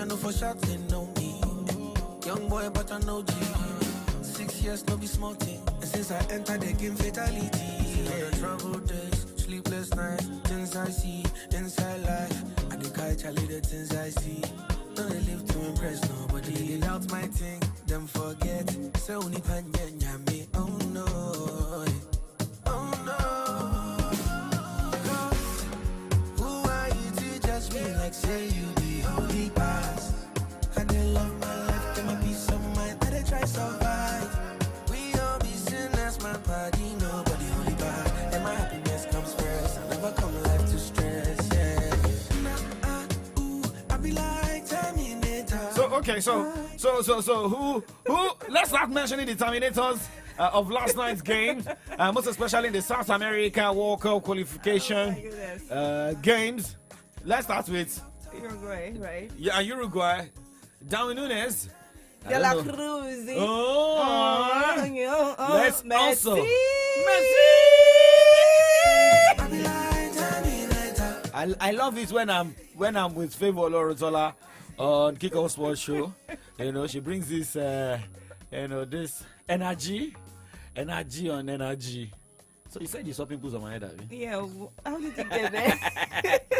I know for shouting, no me. Young boy, but I know G. 6 years, no be small thing. And since I entered the game, fatality. The troubled days, sleepless nights, things I see, inside life. I do catch Charlie the things I see. Don't live to impress nobody. They out my thing, them forget. So only panya me. Oh no, oh no. Cause who are you to judge me like say you the only pass? I didn't love my life, get my peace of mind. I didn't try survive. We all be sinners, my body, nobody only bad. And my happiness comes first. I never come life to stress, yeah. I be like Terminator. So okay, so who? Let's start mentioning the Terminators of last night's game, most especially in the South America World Cup qualification games. Let's start with Uruguay, right? Yeah, Uruguay. Darwin Nunes. De la Cruz. Let's Messi. also Messi. I love it when I'm with Favor Lorotola on Kickoff Sports Show. You know, she brings this this energy on energy. So you said you saw pimples on my head, have you? Yeah, how did you get there?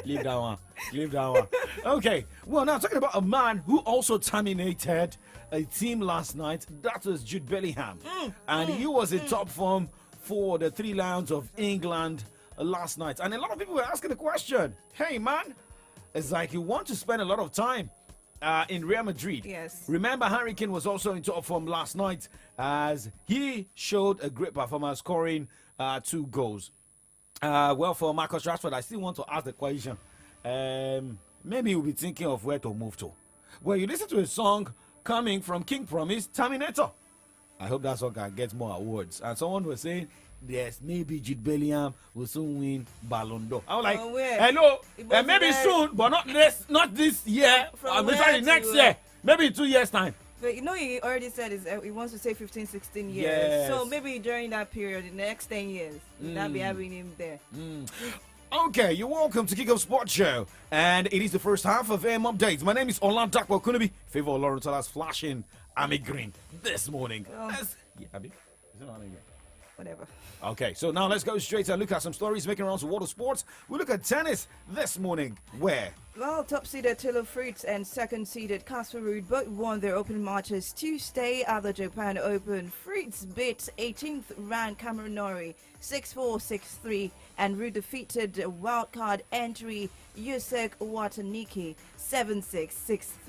Leave that one. Okay, well, now talking about a man who also terminated a team last night. That was Jude Bellingham. And he was in top form for the Three Lions of England last night. And a lot of people were asking the question, hey, man, it's like you want to spend a lot of time in Real Madrid. Yes. Remember, Harry Kane was also in top form last night as he showed a great performance, scoring 2 goals. Well, for Marcus Rashford, I still want to ask the question. Maybe you'll be thinking of where to move to. Well, you listen to a song coming from King Promise, Terminator. I hope that song can get more awards. And someone was saying, yes, maybe Jude Bellingham will soon win Ballon d'Or. I was like, hello, maybe soon, but not this year. Maybe next year. Maybe in 2 years' time. But you know, he already said he wants to say 15, 16 years. Yes. So maybe during that period, the next 10 years, that'll be having him there. Okay, you're welcome to Kickoff Sports Show. And it is the first half of AM Updates. My name is Olan Dakwa Kunubi. Favor Lawrence Alas flashing Army Green this morning. Abby? Is it not Army Green? Whatever. Okay, so now let's go straight and look at some stories making rounds of water sports. We look at tennis this morning. Where? Well, top-seeded Taylor Fritz and second-seeded Casper Ruud both won their open matches Tuesday at the Japan Open. Fritz beat 18th ranked Cameron Norrie 6-4, 6-3, and Ruud defeated wildcard entry Yusek Wataniki 7-6,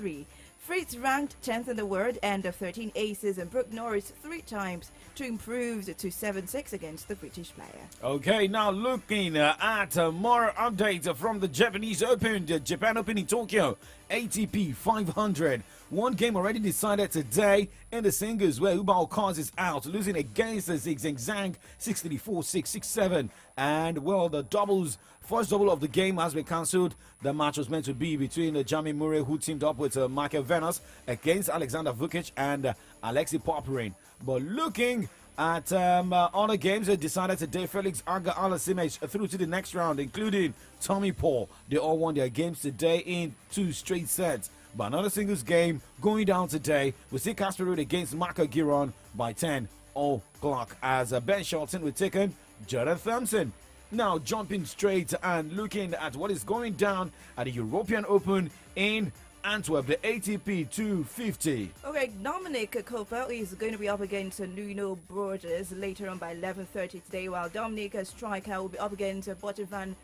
6-3. Fritz ranked 10th in the world and of 13 aces and broke Norris 3 times to improve to 7-6 against the British player. Okay, now looking at more updates from the Japanese Open, the Japan Open in Tokyo, ATP 500. One game already decided today in the singles where Ubao Kaz is out, losing against the Zhang 6-3, 4-6, 6-7. And, well, the doubles, first double of the game has been cancelled. The match was meant to be between Jamie Murray, who teamed up with Michael Venus, against Alexander Vukic and Alexei Popyrin. But looking at other games, they decided today Felix Auger-Aliassime through to the next round, including Tommy Paul. They all won their games today in 2 straight sets. But another singles game going down today. We see Casper Ruud against Marco Giron by 10 o'clock as Ben Shelton will take on Jordan Thompson. Now jumping straight and looking at what is going down at the European Open in Antwerp, the ATP 250. Okay, Dominic Koppel is going to be up against Nuno Borges later on by 11:30 today, while Dominic Striker will be up against Botte van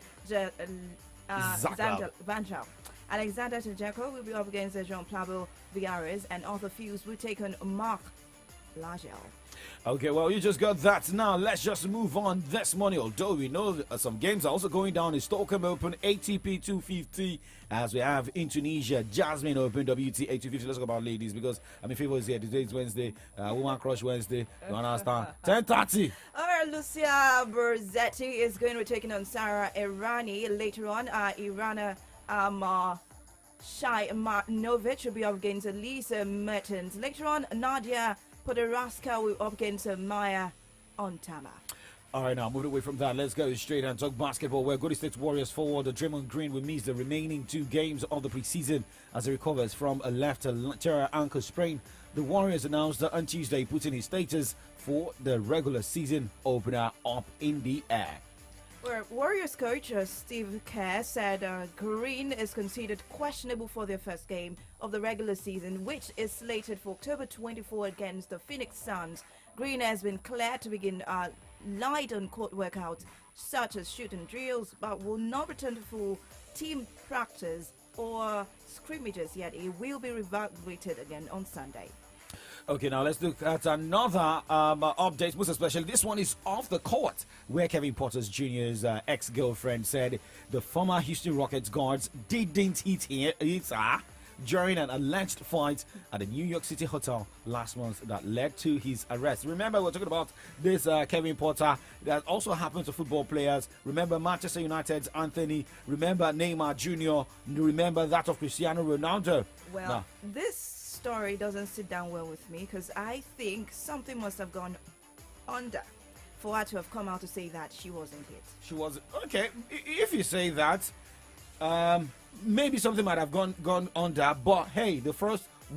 Vanchal. Alexander Tejeko will be up against Jean-Pablo Villares, and Arthur Fils will take on Marc Lagel. Okay, well, you just got that. Now, let's just move on this morning. Although we know some games are also going down in Stockholm Open, ATP 250, as we have in Tunisia, Jasmine Open, WTA 250. Let's talk about ladies because, Favor is here. Today is Wednesday, Woman Crush Wednesday. You understand? 10:30. All right, Lucia Borzetti is going to be taking on Sarah Irani. Later on, Irana Shai Martinovic will be up against Lisa Mertens. Later on, Nadia Podoroska will be up against Maya Ontama. All right, now moving away from that, let's go straight and talk basketball. Where Golden State Warriors forward Draymond Green will miss the remaining 2 games of the preseason as he recovers from a left lateral ankle sprain. The Warriors announced on Tuesday putting his status for the regular season opener up in the air. Well, Warriors coach Steve Kerr said Green is considered questionable for their first game of the regular season, which is slated for October 24 against the Phoenix Suns. Green has been cleared to begin light on-court workouts such as shooting drills, but will not return to full team practice or scrimmages yet. He will be evaluated again on Sunday. Okay, now let's look at another update, most especially this one is off the court, where Kevin Porter Jr.'s ex-girlfriend said the former Houston Rockets guards didn't hit her during an alleged fight at a New York City hotel last month that led to his arrest. Remember, we're talking about this Kevin Porter that also happened to football players. Remember Manchester United's Anthony. Remember Neymar Jr. Remember that of Cristiano Ronaldo. Well, this story doesn't sit down well with me because I think something must have gone under for her to have come out to say that she wasn't hit. She was okay. If you say that, maybe something might have gone under. But hey,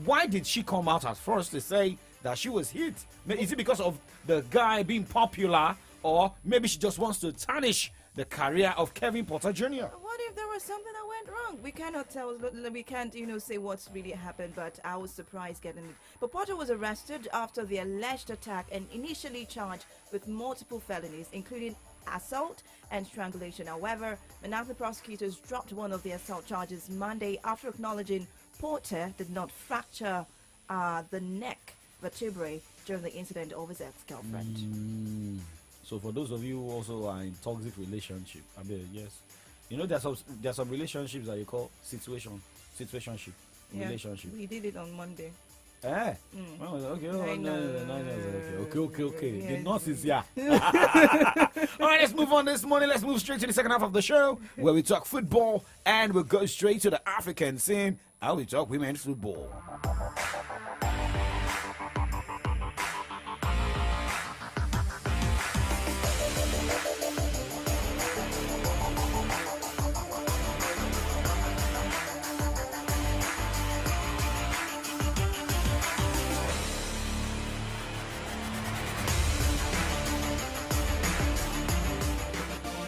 why did she come out at first to say that she was hit? Is it because of the guy being popular, or maybe she just wants to tarnish the career of Kevin Porter Jr.? What if there was something that went wrong? We cannot tell. We can't, say what's really happened. But I was surprised getting it. But Porter was arrested after the alleged attack and initially charged with multiple felonies, including assault and strangulation. However, Manhattan prosecutors dropped one of the assault charges Monday after acknowledging Porter did not fracture the neck vertebrae during the incident of his ex-girlfriend. So for those of you who also are in toxic relationship, I mean, yes, there's some relationships that you call situationship. Yeah, relationship. we did it on Monday. Eh? Oh, okay. I know. Okay. The Yeah. nurse is here. All right, let's move on this morning. Let's move straight to the second half of the show where we talk football and we'll go straight to the African scene and we talk women's football.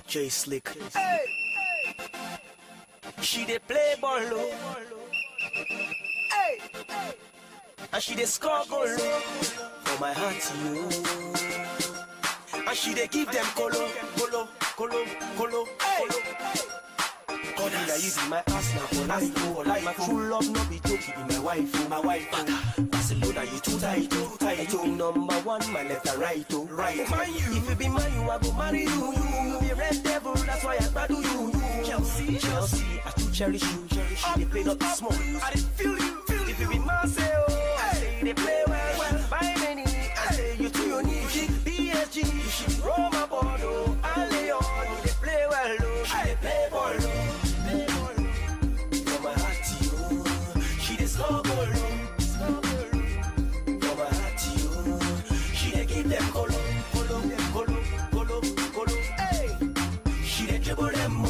J Slick. Hey. She dey play ball low. Hey. And she dey score goal low. For my heart to you. And she dey give them colo. Hey. God, I use my ass now for life. My true love no be joke, be my wife. Barcelona, you too tight. You number one, my left and right. If you be mine, you I go marry you. You be red devil, that's why I do you. Chelsea, I too cherish you. They play not small. I didn't feel you. If you be Marcel, I say they play well. By many, I say you too unique. PSG, you should roll my ball. I lay on, they play well. They play ball. From my heart to you, she dey score goal. From my heart to you, she dey give them colo. Hey, she dey dribble them.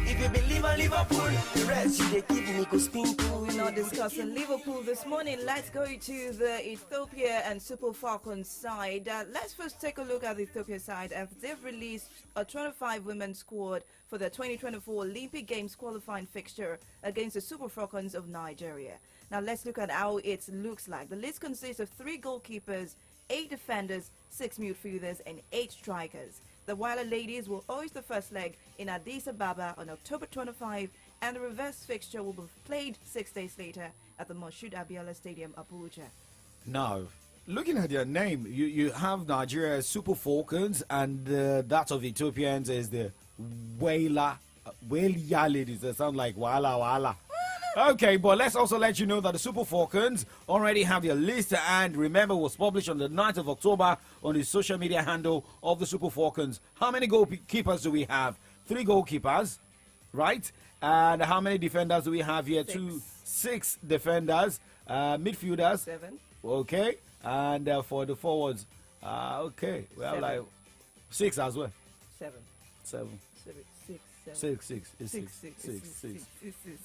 If you believe in Liverpool, the rest you dey give me go spin too. We're not discussing Liverpool this morning. Let's go to the Ethiopia and Super Falcons side. Let's first take a look at the Ethiopia side. They've released a 25 women's squad for the 2024 Olympic Games qualifying fixture against the Super Falcons of Nigeria. Now let's look at how it looks like. The list consists of 3 goalkeepers, 8 defenders, 6 midfielders, and 8 strikers. The Wildcat ladies will host the first leg in Addis Ababa on October 25, and the reverse fixture will be played 6 days later at the Moshood Abiola Stadium, Abuja. Now, looking at their name, you have Nigeria's Super Falcons, and that of Ethiopians is the Waiya ladies. They sound like Wala. Okay, but let's also let you know that the Super Falcons already have their list, and remember, was published on the 9th of October on the social media handle of the Super Falcons. How many goalkeepers do we have? 3 goalkeepers, right? And how many defenders do we have here? 6 defenders, midfielders. 7. Okay. And for the forwards, okay, we have 7. like 6 as well. 7. 7. 7. 6. 7. 6, 6, it's 6, 6. 6, 6.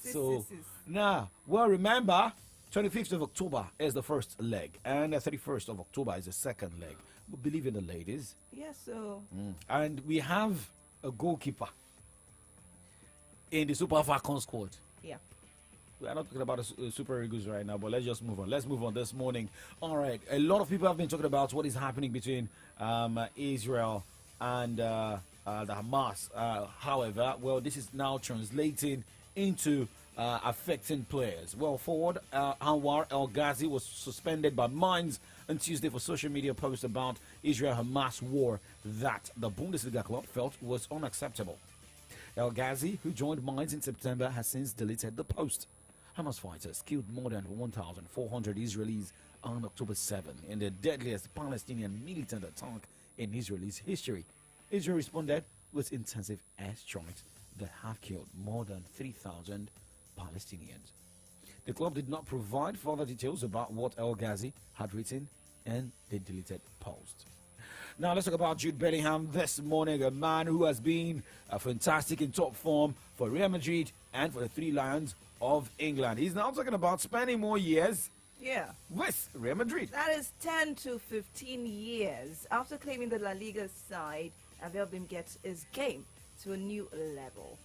6. So now, well, remember, 25th of October is the first leg, and the 31st of October is the second leg. We believe in the ladies. Yes, so. And we have a goalkeeper in the Super Falcon squad. Yeah. We are not talking about the Super Eagles right now, but let's just move on. Let's move on this morning. All right. A lot of people have been talking about what is happening between Israel and the Hamas. However, well, this is now translating into affecting players. Well, forward Anwar El Ghazi was suspended by Mainz on Tuesday for social media posts about Israel-Hamas war that the Bundesliga club felt was unacceptable. El Ghazi, who joined Mainz in September, has since deleted the post. Hamas fighters killed more than 1,400 Israelis on October 7 in the deadliest Palestinian militant attack in Israel's history. Israel responded with intensive airstrikes that have killed more than 3,000 Palestinians. The club did not provide further details about what El Ghazi had written in the deleted post. Now let's talk about Jude Bellingham this morning, a man who has been fantastic in top form for Real Madrid and for the Three Lions of England. He's now talking about spending more years with Real Madrid. That is 10 to 15 years after claiming the La Liga side and helped him get his game to a new level.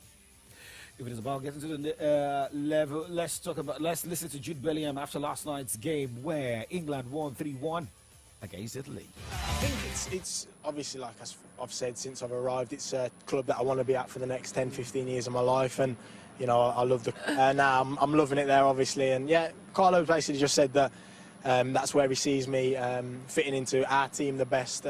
If it is about getting to the level, let's listen to Jude Bellingham after last night's game where England won 3-1 against Italy. I think it's obviously, like I've said since I've arrived, it's a club that I want to be at for the next 10, 15 years of my life, and you know I love the. Now I'm loving it there, obviously, and yeah, Carlo basically just said that that's where he sees me fitting into our team the best.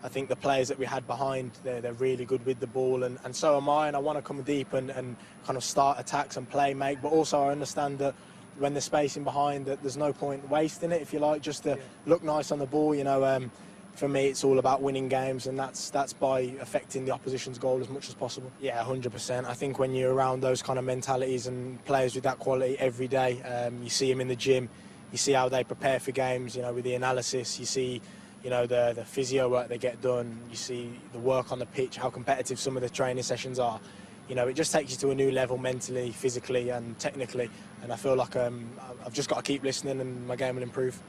I think the players that we had behind, they're really good with the ball, and so am I, and I want to come deep and kind of start attacks and play make, but also I understand that when there's space in behind, that there's no point wasting it, if you like, just to look nice on the ball. You know, for me, it's all about winning games, and that's by affecting the opposition's goal as much as possible. Yeah, 100%. I think when you're around those kind of mentalities and players with that quality every day, you see them in the gym, you see how they prepare for games, you know, with the analysis, you see, you know, the physio work they get done, you see the work on the pitch, how competitive some of the training sessions are. You know, it just takes you to a new level mentally, physically and technically, and I feel like I've just got to keep listening and my game will improve.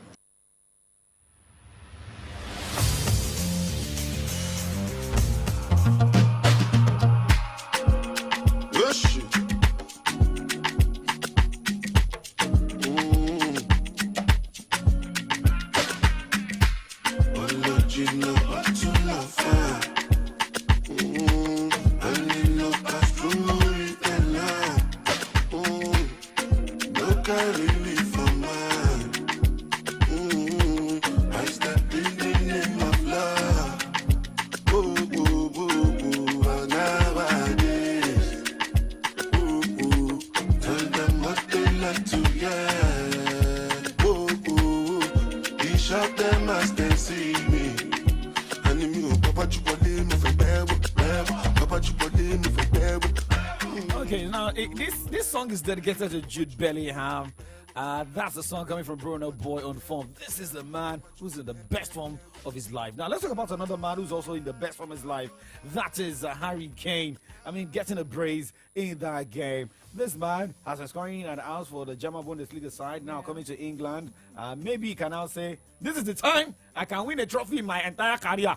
Okay, now this song is dedicated to Jude Bellingham. That's the song coming from Bruno Boy on form. This is the man who's in the best form of his life. Now let's talk about another man who's also in the best form of his life. That is Harry Kane. I mean, getting a brace in that game. This man has been scoring an house for the German Bundesliga side. Now coming to England, maybe he can now say, "This is the time I can win a trophy in my entire career."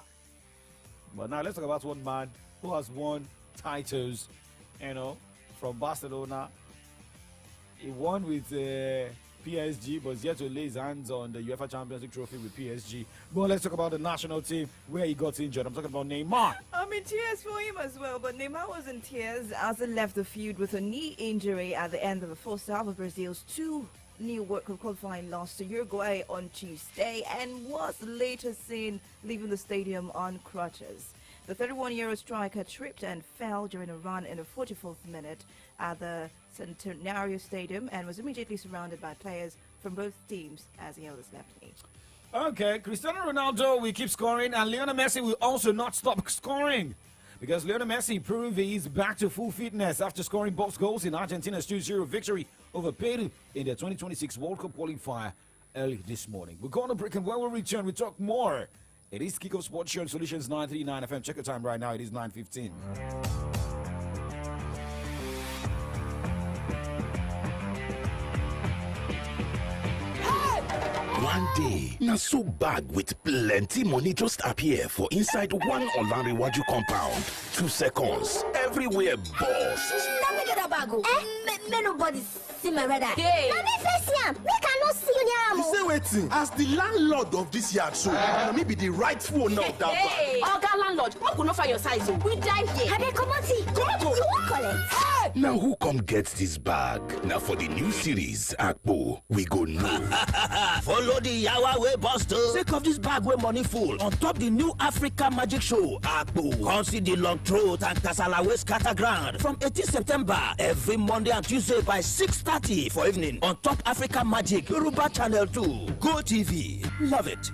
But now let's talk about one man who has won titles, you know, from Barcelona. He won with PSG, but he's yet to lay his hands on the UEFA Champions League trophy with PSG. But let's talk about the national team where he got injured. I'm talking about Neymar. I'm in tears for him as well, but Neymar was in tears as he left the field with a knee injury at the end of the first half of Brazil's 2-0 World Cup qualifying loss to Uruguay on Tuesday, and was later seen leaving the stadium on crutches. The 31-year-old striker tripped and fell during a run in the 44th minute at the Centenario Stadium and was immediately surrounded by players from both teams as he held his left knee. Okay, Cristiano Ronaldo will keep scoring, and Lionel Messi will also not stop scoring, because Lionel Messi proved he's back to full fitness after scoring both goals in Argentina's 2-0 victory over Peru in the 2026 World Cup qualifier early this morning. We're going to break, and when we return, we talk more. It is Kickoff Sports Show and Solutions 939 FM. Check the time right now. It is 9:15. One day, na so bag with plenty money just appear for inside one Olanrewaju compound. 2 seconds, everywhere boss. Let me get a bag. May nobody see my red eye. Hey. Let me face him. Me cannot see you near You say waiting. As the landlord of this yard, so let me be the rightful owner of that Hey, bag. Oga landlord, how could not find your size? We die here. Have they come on see? Come on, you won't call it. Now who come get this bag? Now for the new series, Akpo, we go know. Follow the Yawa way buster. Take off this bag where money full. On top the new Africa Magic Show, Akpo. Come see the long throat and Kasala way scatter ground. From 18 September, every Monday and Tuesday by 6:30 for evening. On top Africa Magic, Yoruba Channel 2. Go TV. Love it.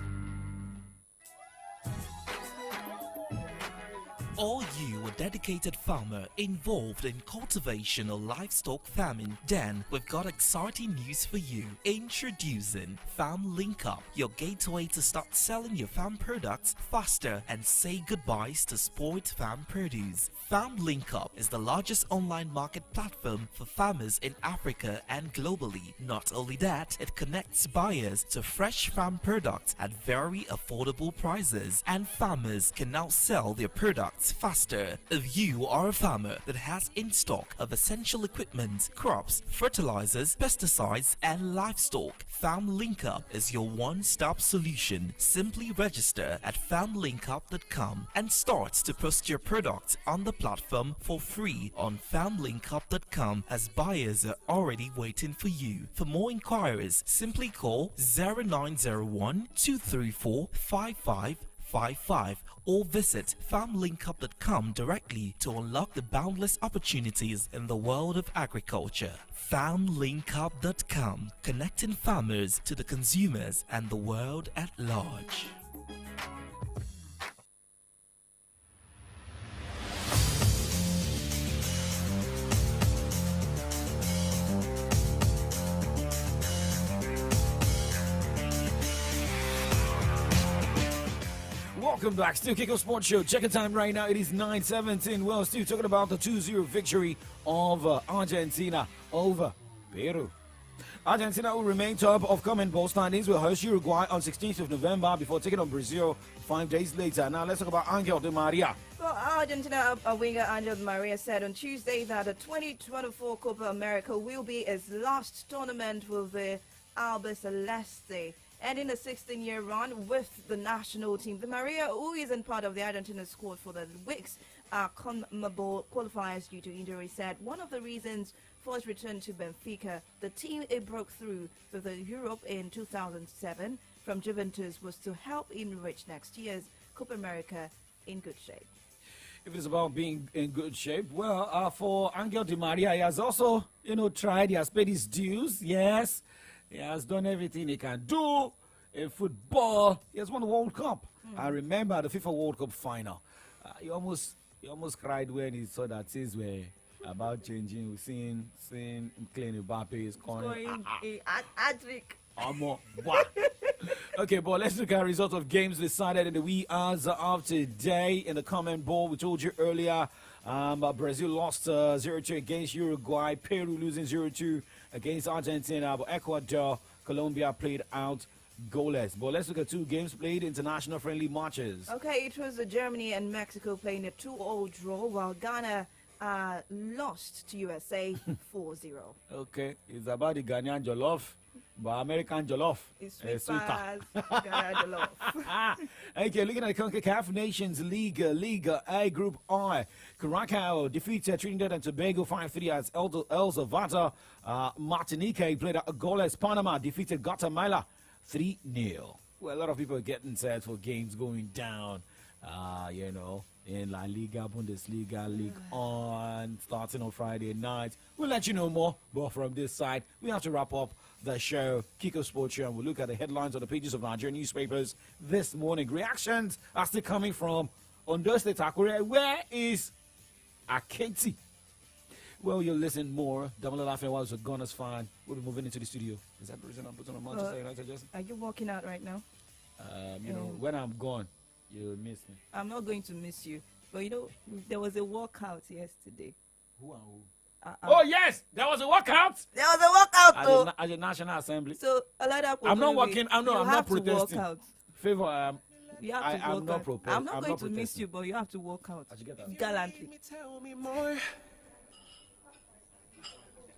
Are you a dedicated farmer involved in cultivation or livestock farming? Then we've got exciting news for you. Introducing Farm Link Up, your gateway to start selling your farm products faster and say goodbyes to spoiled farm produce. Farm Link Up is the largest online market platform for farmers in Africa and globally. Not only that, it connects buyers to fresh farm products at very affordable prices, and farmers can now sell their products faster. If you are a farmer that has in stock of essential equipment, crops, fertilizers, pesticides, and livestock, Farm Link Up is your one-stop solution. Simply register at farmlinkup.com and start to post your product on the platform for free on farmlinkup.com, as buyers are already waiting for you. For more inquiries, simply call 0901 234 5555 or visit farmlinkup.com directly to unlock the boundless opportunities in the world of agriculture. Farmlinkup.com, connecting farmers to the consumers and the world at large. Welcome back. Still Kickoff Sports Show. Check the time right now. It is 9:17. Well, still talking about the 2-0 victory of Argentina over Peru. Argentina will remain top of common ball standings. Will host Uruguay on 16th of November before taking on Brazil 5 days later. Now let's talk about Angel Di Maria. Well, Argentina winger Angel Di Maria said on Tuesday that the 2024 Copa America will be his last tournament with the Albiceleste. And in a 16-year run with the national team, Di Maria, who isn't part of the Argentina squad for the weeks CONMEBOL qualifiers due to injury, said one of the reasons for his return to Benfica, the team it broke through with the Europe in 2007 from Juventus, was to help him reach next year's Copa America in good shape. If it's about being in good shape, well, for Angel Di Maria, he has also, tried. He has paid his dues. Yes, he has done everything he can do in football. He has won the World Cup. I remember the FIFA World Cup final. He almost cried when he saw that things were about changing. We've seen Kylian Mbappe is scoring hat-trick. Okay, but let's look at results of games decided in the wee hours of today in the CONMEBOL. We told you earlier, Brazil lost 0-2 against Uruguay. Peru losing 0-2 against Argentina. But Ecuador, Colombia played out goalless. But let's look at two games played, international friendly matches. Okay, it was Germany and Mexico playing a 2-2 draw, while Ghana lost to USA 4-0. Okay, it's about the Ghanaian jollof, but American jollof It's sweeter. Ghana jollof. Okay, looking at the CONCACAF Nations League, League A Group I, Curacao defeated Trinidad and Tobago 5-3 as El Salvador. Martinique played a goalless. Panama defeated Guatemala 3-0. Well, a lot of people are getting set for games going down, in La Liga, Bundesliga, League On, starting on Friday night. We'll let you know more, but from this side, we have to wrap up the show, Kickoff Sports Show, and we'll look at the headlines on the pages of Nigerian newspapers this morning. Reactions are still coming from Ondo State, Akure. Where is Aketi? Well, you'll listen more. Double laughing while the gun is fine. We'll be moving into the studio. Is that the reason I'm putting on Manchester United, Justin? Are you walking out right now? You know, when I'm gone, you'll miss me. I'm not going to miss you. But you know, there was a walkout yesterday. Who and who? Oh, yes! There was a walkout! There was a walkout, though! At the National Assembly. So, a lot of I'm not walking. I'm not protesting. Walk out. Favor, you have to I'm not out. I'm not going to miss you, but you have to walk out gallantly. Tell me more.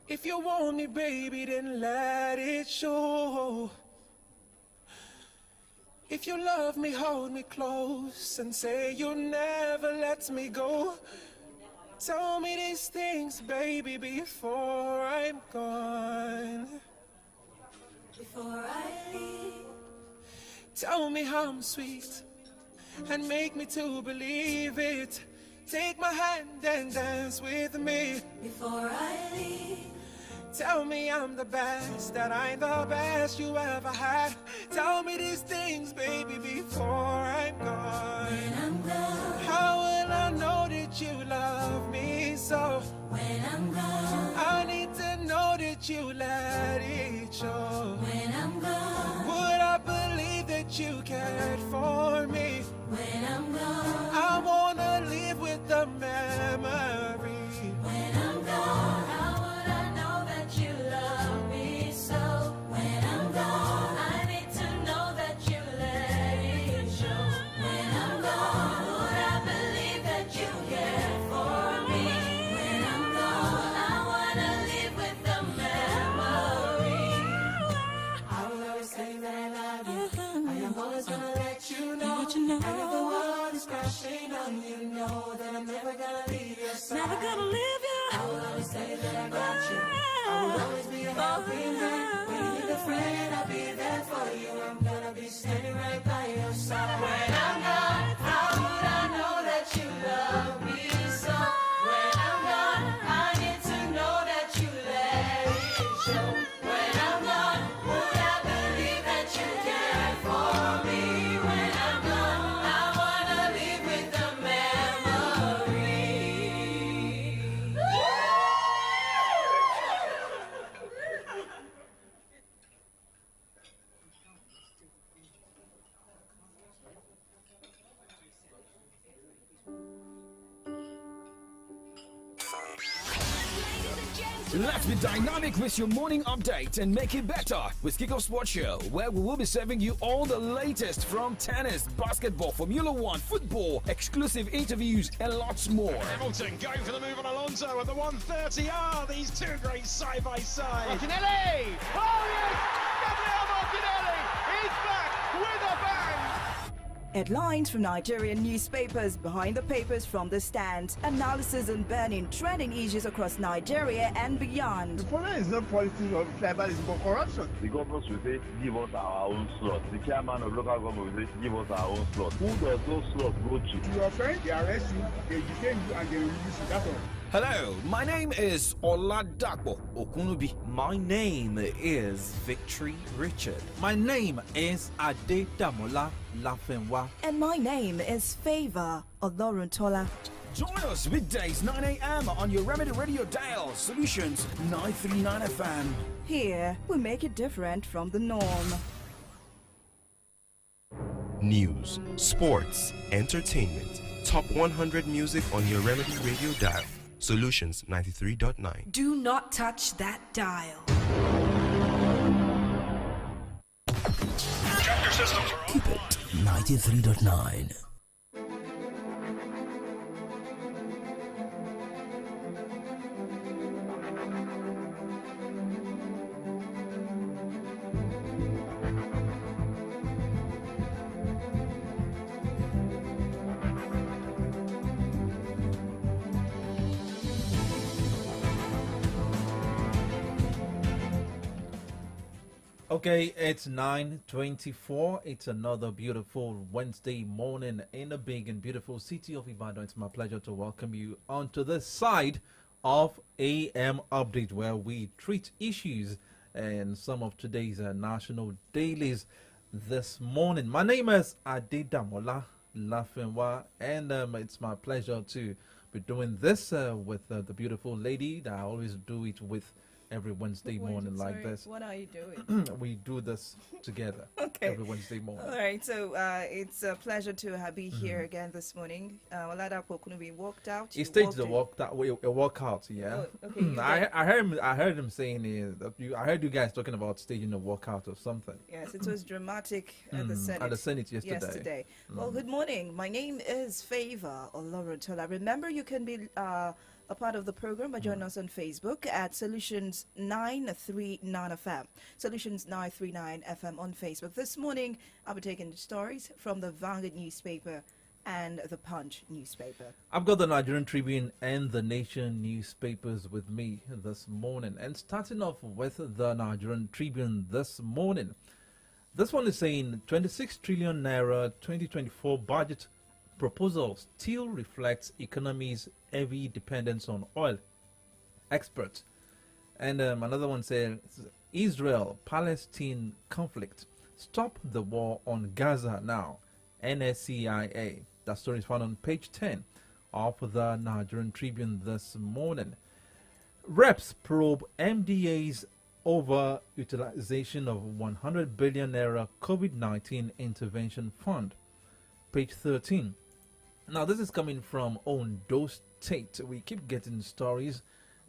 If you want me, baby, then let it show. If you love me, hold me close and say you'll never let me go. Tell me these things, baby, before I'm gone. Before I leave. Tell me how I'm sweet and make me to believe it. Take my hand and dance with me. Before I leave. Tell me I'm the best, that I'm the best you ever had. Tell me these things, baby, before I'm gone. When I'm gone. How will I know that you love me so? When I'm gone. I need to know that you let it show. When I'm gone. Would I believe that you cared for me? When I'm gone. I wanna live with the memory. When I'm gone. Never gonna leave you. I will always say that I got you. I will always be a helping hand. When you need a friend, I'll be there for you. I'm gonna be standing right by your side. When I'm gone, how would I know that you love me so? When I'm gone, I need to know that you let it show. When I'm gone, would I believe that you care for me? When I'm gone, I wanna live with the memory. Let's be dynamic with your morning update and make it better with Kickoff Sports Show, where we will be serving you all the latest from tennis, basketball, Formula One, football, exclusive interviews, and lots more. Hamilton going for the move on Alonso at the 130. These two great side by side. Martinelli! Oh yes! Gabriel Martinelli is back with a bang! Headlines from Nigerian newspapers, behind the papers from the stand, analysis on burning trending issues across Nigeria and beyond. The problem is not politics or tribalism but corruption. The governors will say, give us our own slot. The chairman of local government will say, give us our own slot. Who does those slots go to? You offend, they arrest you, they detain you, and they release you. That's all. Hello, my name is Oladapo Okunubi. My name is Victory Richard. My name is Adedamola Lafenwa. And my name is Favor Oloruntola. Join us weekdays 9 a.m. on your Remedy Radio dial, Solutions 939 FM. Here, we make it different from the norm. News, sports, entertainment. Top 100 music on your Remedy Radio dial. Solutions 93.9. Do not touch that dial. Keep it 93.9. Okay, it's 9:24. It's another beautiful Wednesday morning in the big and beautiful city of Ibadan. It's my pleasure to welcome you onto this side of AM Update, where we treat issues and some of today's national dailies this morning. My name is Adedamola Lafenwa, and it's my pleasure to be doing this with the beautiful lady that I always do it with every Wednesday morning like this. What are you doing? We do this together every Wednesday morning. All right, so it's a pleasure to be here again this morning. Oladapo Kunubi walked out. He staged the walkout, yeah. Oh, okay, I heard him saying I heard you guys talking about staging a walkout or something. Yes, it was dramatic at the Senate. At the Senate yesterday. Well, good morning. My name is Favor Olorotola. Remember, you can be a part of the program by joining us on Facebook at Solutions 939 FM. Solutions 939 FM on Facebook. This morning, I'll be taking the stories from the Vanguard newspaper and the Punch newspaper. I've got the Nigerian Tribune and the Nation newspapers with me this morning. And starting off with the Nigerian Tribune this morning. This one is saying 26 trillion naira 2024 budget proposal still reflects economy's heavy dependence on oil. Experts. And another one says Israel-Palestine conflict. Stop the war on Gaza now. NSCIA. That story is found on page 10 of the Nigerian Tribune this morning. Reps probe MDA's over utilization of 100 billion naira COVID-19 intervention fund. Page 13. Now, this is coming from Ondo State. We keep getting stories,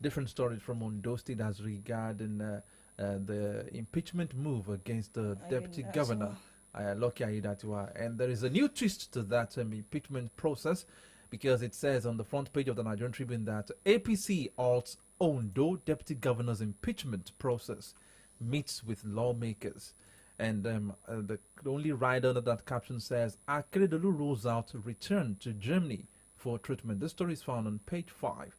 different stories from Ondo State as regarding the impeachment move against the deputy governor, Lucky Aiyedatiwa. And there is a new twist to that impeachment process because it says on the front page of the Nigerian Tribune that APC halts Ondo deputy governor's impeachment process, meets with lawmakers. And the only rider under that caption says, Akeredolu rules out return to Germany for treatment. This story is found on page 5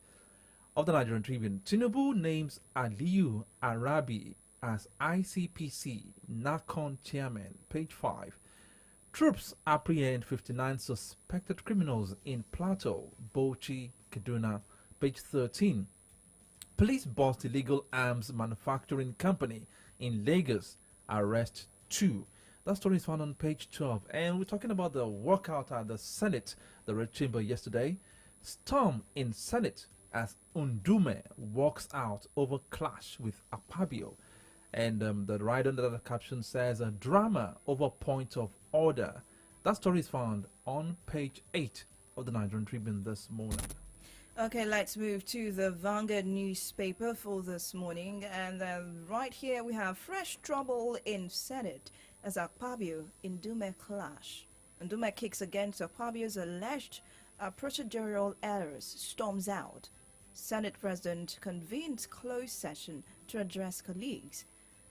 of the Nigerian Tribune. Tinubu names Aliyu Arabi as ICPC NACON chairman. Page 5. Troops apprehend 59 suspected criminals in Plateau, Bauchi, Kaduna. Page 13. Police bust illegal arms manufacturing company in Lagos. Arrest 2. That story is found on page 12. And we're talking about the walkout at the Senate, the Red Chamber yesterday. Storm in Senate as Undume walks out over clash with Akpabio. And the right under the caption says a drama over point of order. That story is found on page 8 of the Nigerian Tribune this morning. Okay, let's move to the Vanguard newspaper for this morning. And right here we have fresh trouble in Senate as Akpabio Ndume clash. Ndume kicks against Akpabio's alleged procedural errors, storms out. Senate President convenes closed session to address colleagues.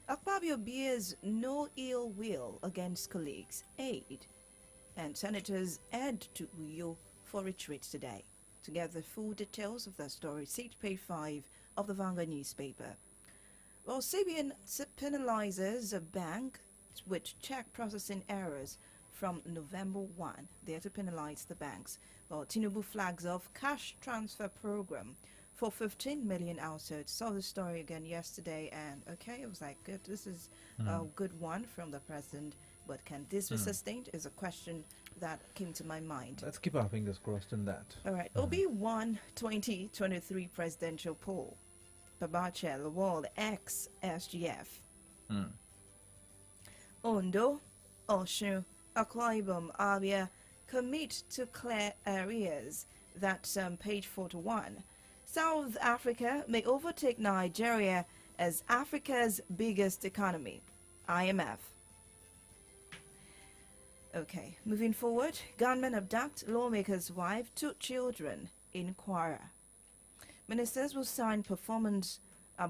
Akpabio bears no ill will against colleagues, aid. And senators head to Uyo for retreat today. To get the full details of that story, see page 5 of the Vanguard newspaper. Well, CBN penalizes a bank with check processing errors from November 1. They are to penalize the banks. Well, Tinubu flags off cash transfer program for 15 million households. Saw the story again yesterday, and okay, it was like, good. This is a good one from the president. But can this be sustained is a question that came to my mind. Let's keep our fingers crossed on that. All right. OB1 2023 presidential poll. Babache Lawal ex SGF. Ondo, Osun, Akwa Ibom, Abia commit to clear areas. That's page 41. South Africa may overtake Nigeria as Africa's biggest economy. IMF. Okay, moving forward. Gunmen abduct lawmaker's wife, 2 children in Kwara. Ministers will sign performance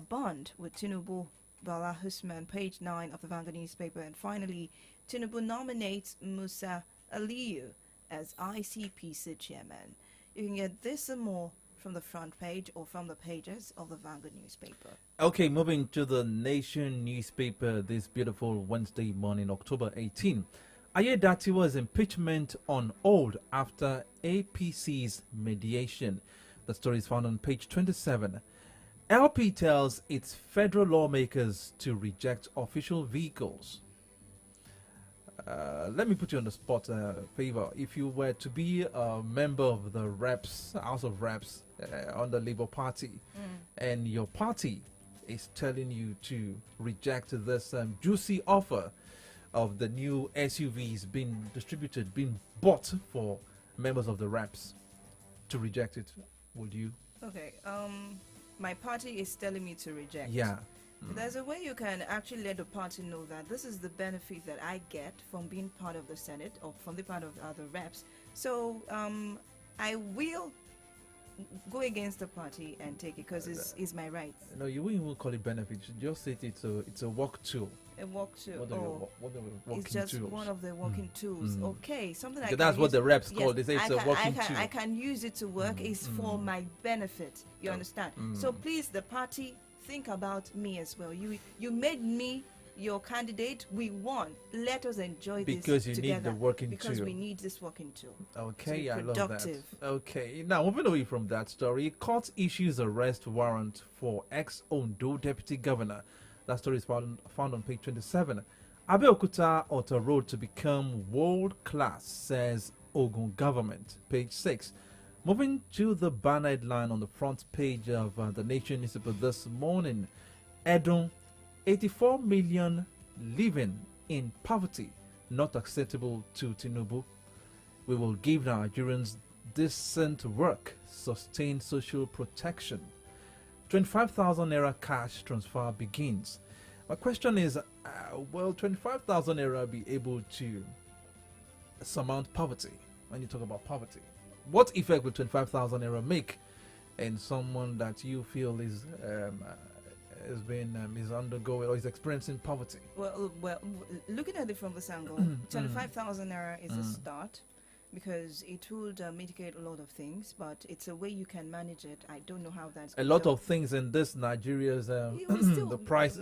bond with Tinubu, Bala Husman, page 9 of the Vanguard newspaper. And finally, Tinubu nominates Musa Aliyu as ICPC chairman. You can get this and more from the front page or from the pages of the Vanguard newspaper. Okay, moving to the Nation newspaper this beautiful Wednesday morning, October 18. Aiyedatiwa's impeachment on hold after APC's mediation. The story is found on page 27. LP tells its federal lawmakers to reject official vehicles. let me put you on the spot, Favor. If you were to be a member of the Reps, House of Reps, on the Labour Party, and your party is telling you to reject this juicy offer of the new SUVs being distributed, being bought for members of the Reps, to reject it, would you? Okay. My party is telling me to reject. Yeah. There's a way you can actually let the party know that this is the benefit that I get from being part of the Senate or from the part of the reps. So I will go against the party and take it because it's my right. No, you wouldn't even call it benefit. You should just say it's a work tool. A work tool. What are working it's just tools? one of the working tools. Okay, something like that's what the reps call. They say it's a working tool. I can use it to work. It's for my benefit. You understand? So please, the party, think about me as well. You made me your candidate. We won. Let us enjoy this because you together. need the working because tool. we need this working tool. Okay, I productive. love that. Okay, now moving away from that story, court issues arrest warrant for ex-Ondo deputy governor. That story is found on page 27. Abeokuta Auto Road to become world class, says Ogun government. Page 6. Moving to the banner headline on the front page of the Nation newspaper this morning, Edun, 84 million living in poverty, not acceptable to Tinubu. We will give Nigerians decent work, sustain social protection. 25,000 naira cash transfer begins. My question is, will 25,000 naira be able to surmount poverty? When you talk about poverty, what effect will 25,000 naira make in someone that you feel is undergoing or is experiencing poverty? Well, looking at it from this angle, 25,000 naira is a start, because it would mitigate a lot of things, but it's a way you can manage it. I don't know how that's a lot of things in this Nigeria's the price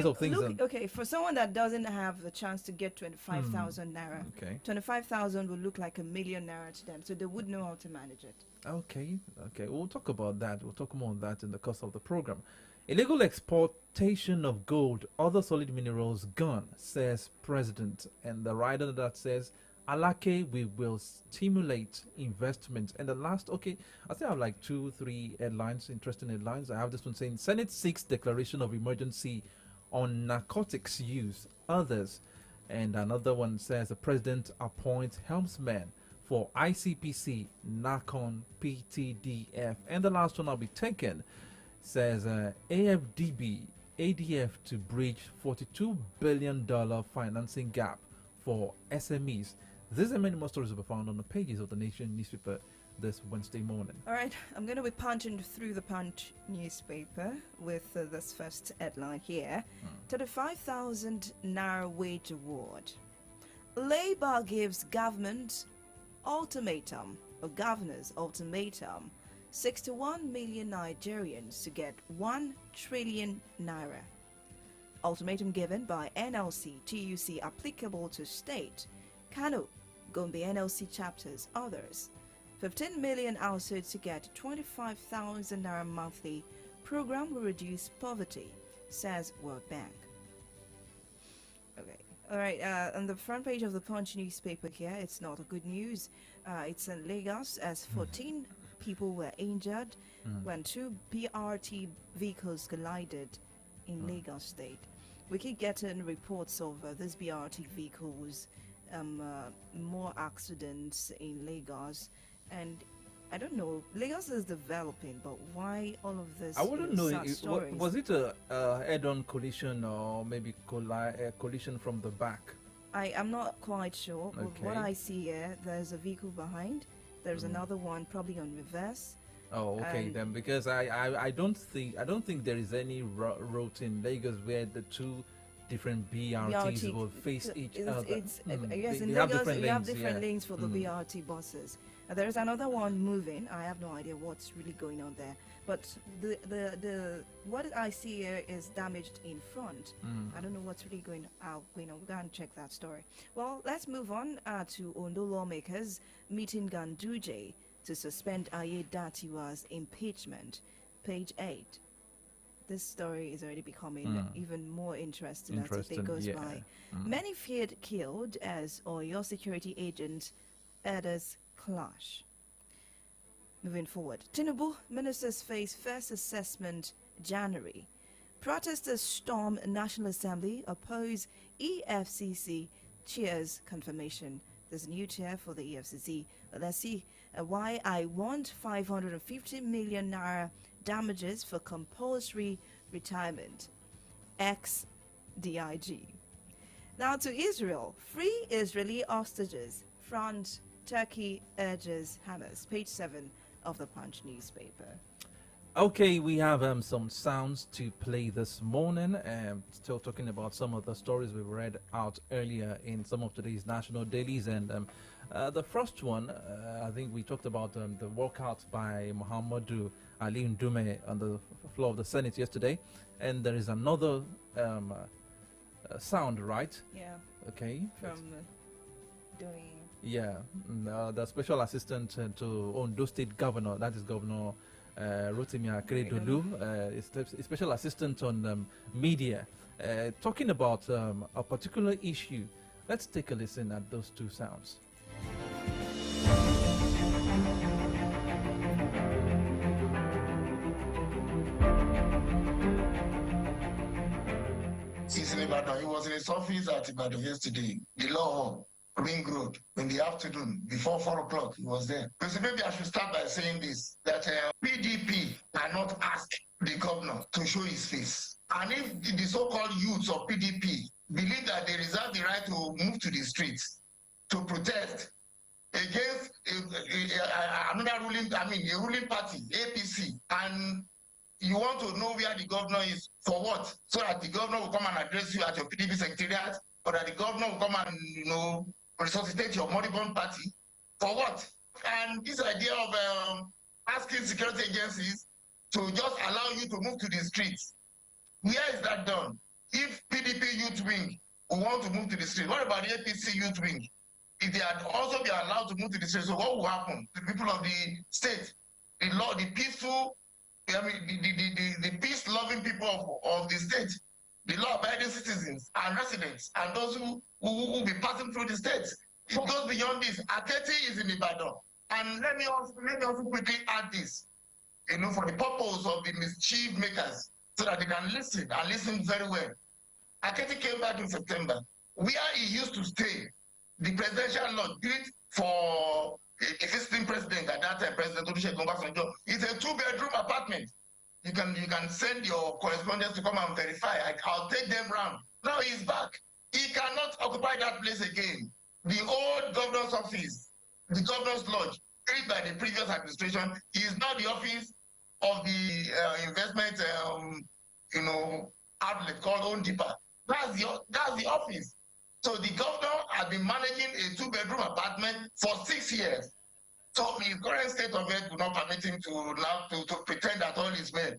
of things. Okay, for someone that doesn't have the chance to get 25,000 naira, 25,000 will look like 1 million naira to them, so they would know how to manage it. Okay, we'll talk about that. We'll talk more on that in the course of the program. Illegal exportation of gold, other solid minerals gone, says President, and the rider that says, Alake, we will stimulate investment. And the last, I think I have like 2-3 headlines, interesting headlines. I have this one saying, Senate seeks declaration of emergency on narcotics use, others. And another one says, the president appoints helmsman for ICPC, NACON, PTDF. And the last one I'll be taking says, AFDB, ADF to bridge $42 billion financing gap for SMEs. These and many more stories will be found on the pages of the Nation newspaper this Wednesday morning. All right, I'm going to be punching through the Punch newspaper with this first headline here. 35,000 naira wage award. Labour gives government ultimatum, or governor's ultimatum, 61 million Nigerians to get 1 trillion naira. Ultimatum given by NLC, TUC applicable to state, Kano, Gombe NLC chapters, others. 15 million households to get 25,000 naira monthly. Program will reduce poverty, says World Bank. Okay. All right. On the front page of the Punch newspaper here, it's not a good news. It's in Lagos as 14 people were injured when 2 BRT vehicles collided in Lagos State. We keep getting reports of these BRT vehicles, more accidents in Lagos, and I don't know. Lagos is developing, but why all of this? I wouldn't know. Was it a head-on collision or maybe collision from the back? I am not quite sure. Okay. But what I see here, there's a vehicle behind. There's another one probably on reverse. Oh, okay then, because I don't think there is any route in Lagos where the two different BRTs will face each other. Yes, in Lagos we have different lanes for the BRT buses. There is another one moving. I have no idea what's really going on there. But the what I see here is damaged in front. I don't know what's really going on. We're going to check that story. Well, let's move on to Ondo lawmakers meeting Ganduje to suspend Ayedatiwa's impeachment. Page 8. this story is already becoming even more interesting as the day goes by. Many feared killed as Oyo security agents others clash. Moving forward, Tinubu ministers face first assessment January. Protesters storm National Assembly, oppose EFCC, cheers confirmation. There's a new chair for the EFCC. Let's see why I want 550 million naira damages for compulsory retirement. Ex-DIG. Now to Israel. Free Israeli hostages. France, Turkey urges Hamas. Page 7 of the Punch newspaper. Okay, we have some sounds to play this morning. Still talking about some of the stories we read out earlier in some of today's national dailies. And the first one, I think we talked about the walkout by Muhammadu Ali Ndume on the floor of the Senate yesterday. And there is another sound, right? Yeah. Okay. From doing... Yeah, the special assistant to Ondo State Governor, that is Governor Rotimi Akeredolu, is special assistant on media, talking about a particular issue. Let's take a listen at those two sounds. He's in Ibadan. He was in his office at Ibadan yesterday. The law Ring Road in the afternoon, before 4 o'clock, he was there. So maybe I should start by saying this, that PDP cannot ask the governor to show his face. And if the so-called youths of PDP believe that they reserve the right to move to the streets to protest against another ruling, a ruling party, APC, and you want to know where the governor is, for what? So that the governor will come and address you at your PDP secretariat, or that the governor will come and, resuscitate your moribund party, for what? And this idea of asking security agencies to just allow you to move to the streets, where is that done? If PDP youth wing will want to move to the streets, what about the APC youth wing? If they had also been allowed to move to the streets, so what will happen to the people of the state? The law, the peaceful, the peace-loving people of the state, the law-abiding citizens and residents, and those who will be passing through the states. It goes beyond this. Aketi is in Ibadan. And let me also quickly add this, for the purpose of the mischief makers, so that they can listen and listen very well. Aketi came back in September. Where he used to stay, the presidential lodge built for a visiting president at that time, President Olusegun Obasanjo, is a 2-bedroom apartment. You can send your correspondents to come and verify. I'll take them round. Now he's back. He cannot occupy that place again. The old governor's office, the governor's lodge, created by the previous administration, is now the office of the investment, outlet called Ondipa. That's the office. So the governor has been managing a 2-bedroom apartment for 6 years. So his current state of health will not permit him to pretend that all is well.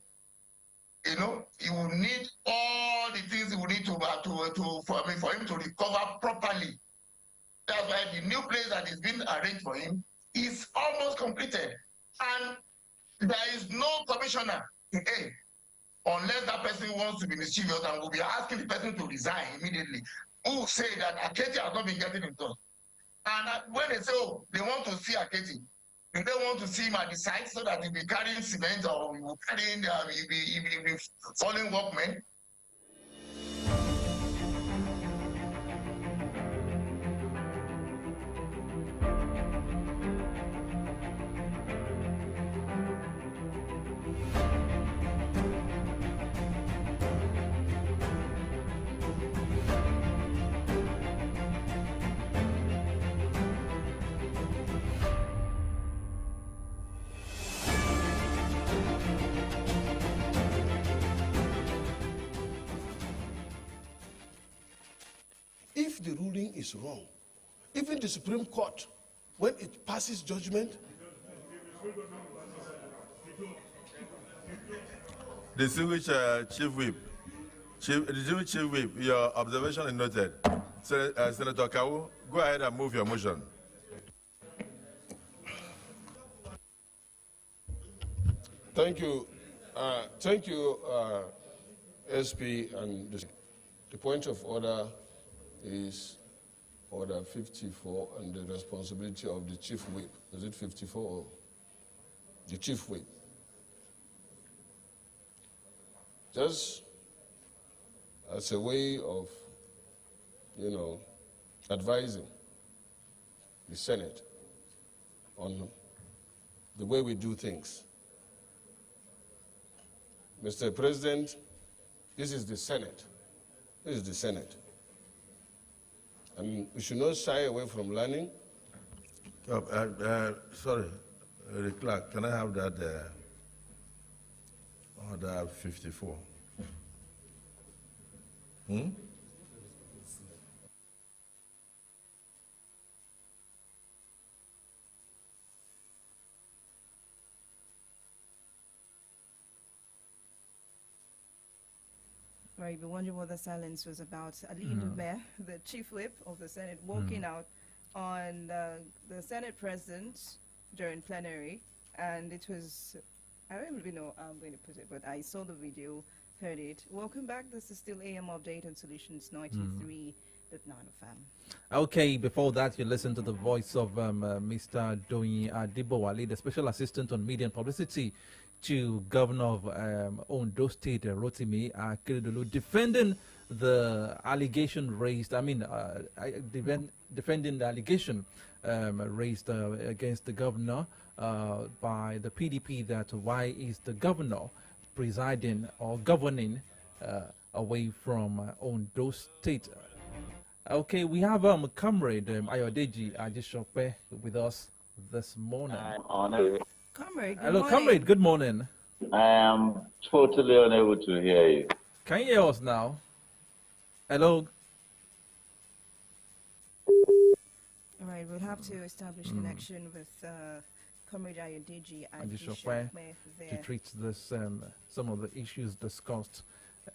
He will need all the things he will need for him to recover properly. That's why the new place that is being arranged for him is almost completed. And there is no commissioner today, unless that person wants to be mischievous and will be asking the person to resign immediately, who will say that Aketi has not been getting in touch. And when they say, they want to see Aketi, they don't want to see him at the site so that he'll be carrying cement or he'll be following workmen. If the ruling is wrong, even the Supreme Court, when it passes judgment, Distinguished Chief Whip, Chief Whip, your observation is noted. Senator Kawu, go ahead and move your motion. Thank you, Thank you, SP. And the point of order is Order 54 and the responsibility of the Chief Whip. Is it 54 or the Chief Whip? Just as a way of, advising the Senate on the way we do things. Mr. President, this is the Senate. This is the Senate. And we should not shy away from learning. Sorry, the clerk, can I have that order 54? Right, you'll be wondering what the silence was about. Ali Mayor, the Chief Whip of the Senate, walking out on the Senate President during plenary, and it was, I don't really know how I'm going to put it, but I saw the video, heard it. Welcome back. This is still AM Update on Solutions 93.9 FM. Okay, before that, you listened to the voice of Mr. Doyin Adibowale, the Special Assistant on Media and Publicity to Governor of Ondo State, Rotimi Akeredolu, defending the allegation raised, defending the allegation raised against the governor by the PDP that why is the governor presiding or governing away from Ondo State. Okay, we have Comrade Ayodeji Ajishope with us this morning. I'm honored. Comrade, hello, morning. Comrade, good morning. I am totally unable to hear you. Can you hear us now? Hello? All right, we'll have to establish connection with Comrade Ayodeji Ajishope to treat this, some of the issues discussed